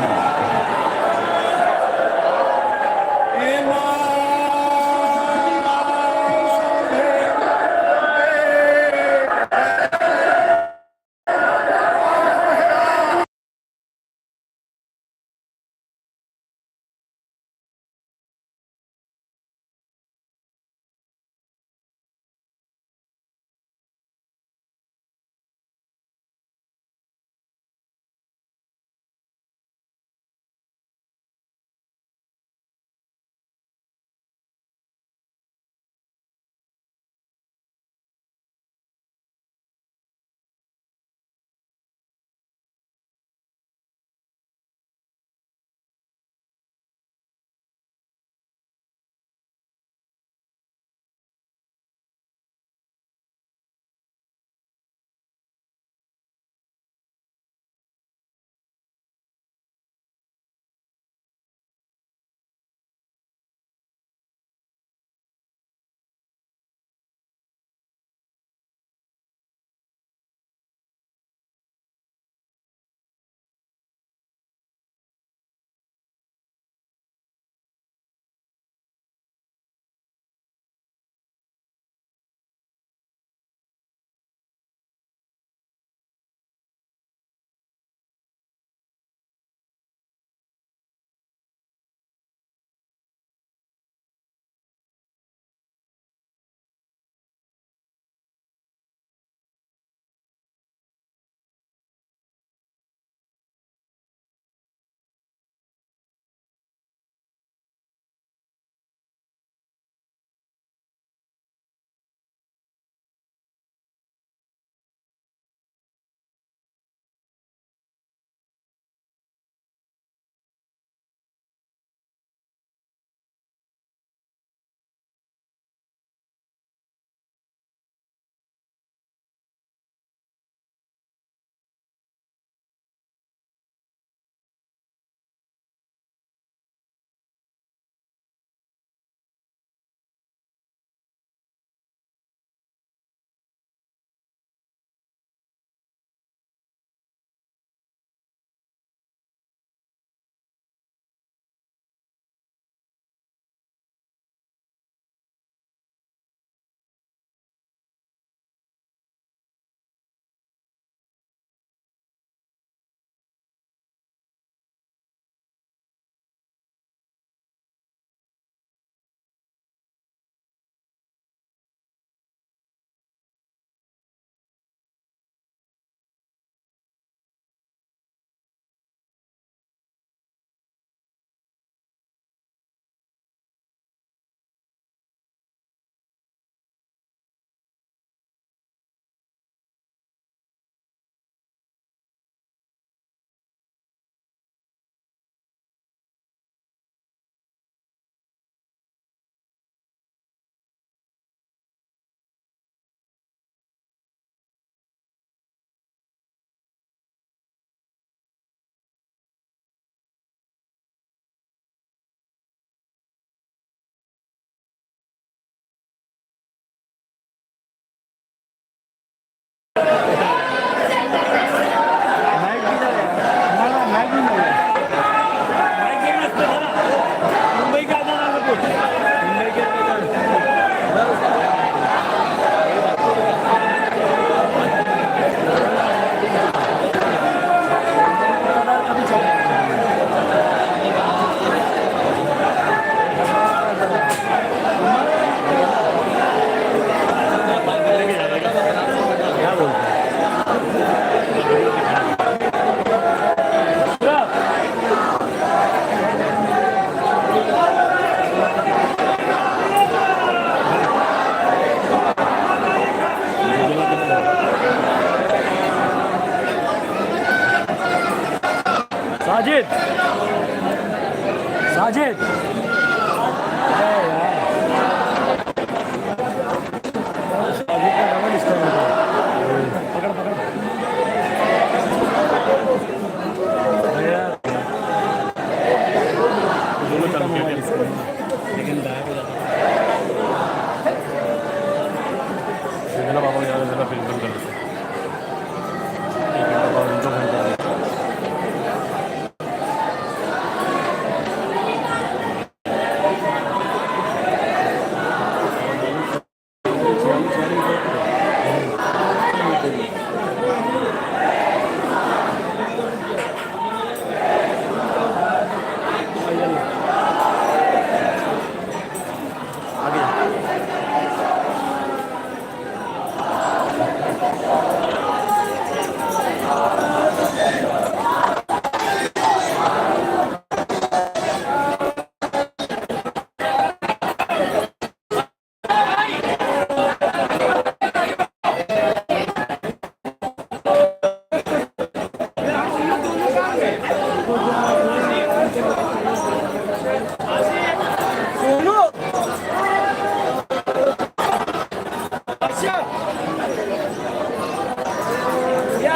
[SPEAKER 3] साजिद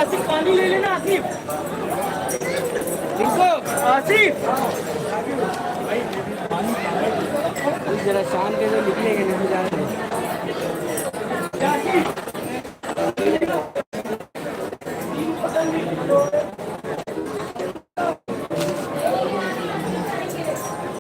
[SPEAKER 4] आसिफ पानी ले लेना आसिफ आसिफ जरा शाम के तो निकलेंगे नहीं जा रहे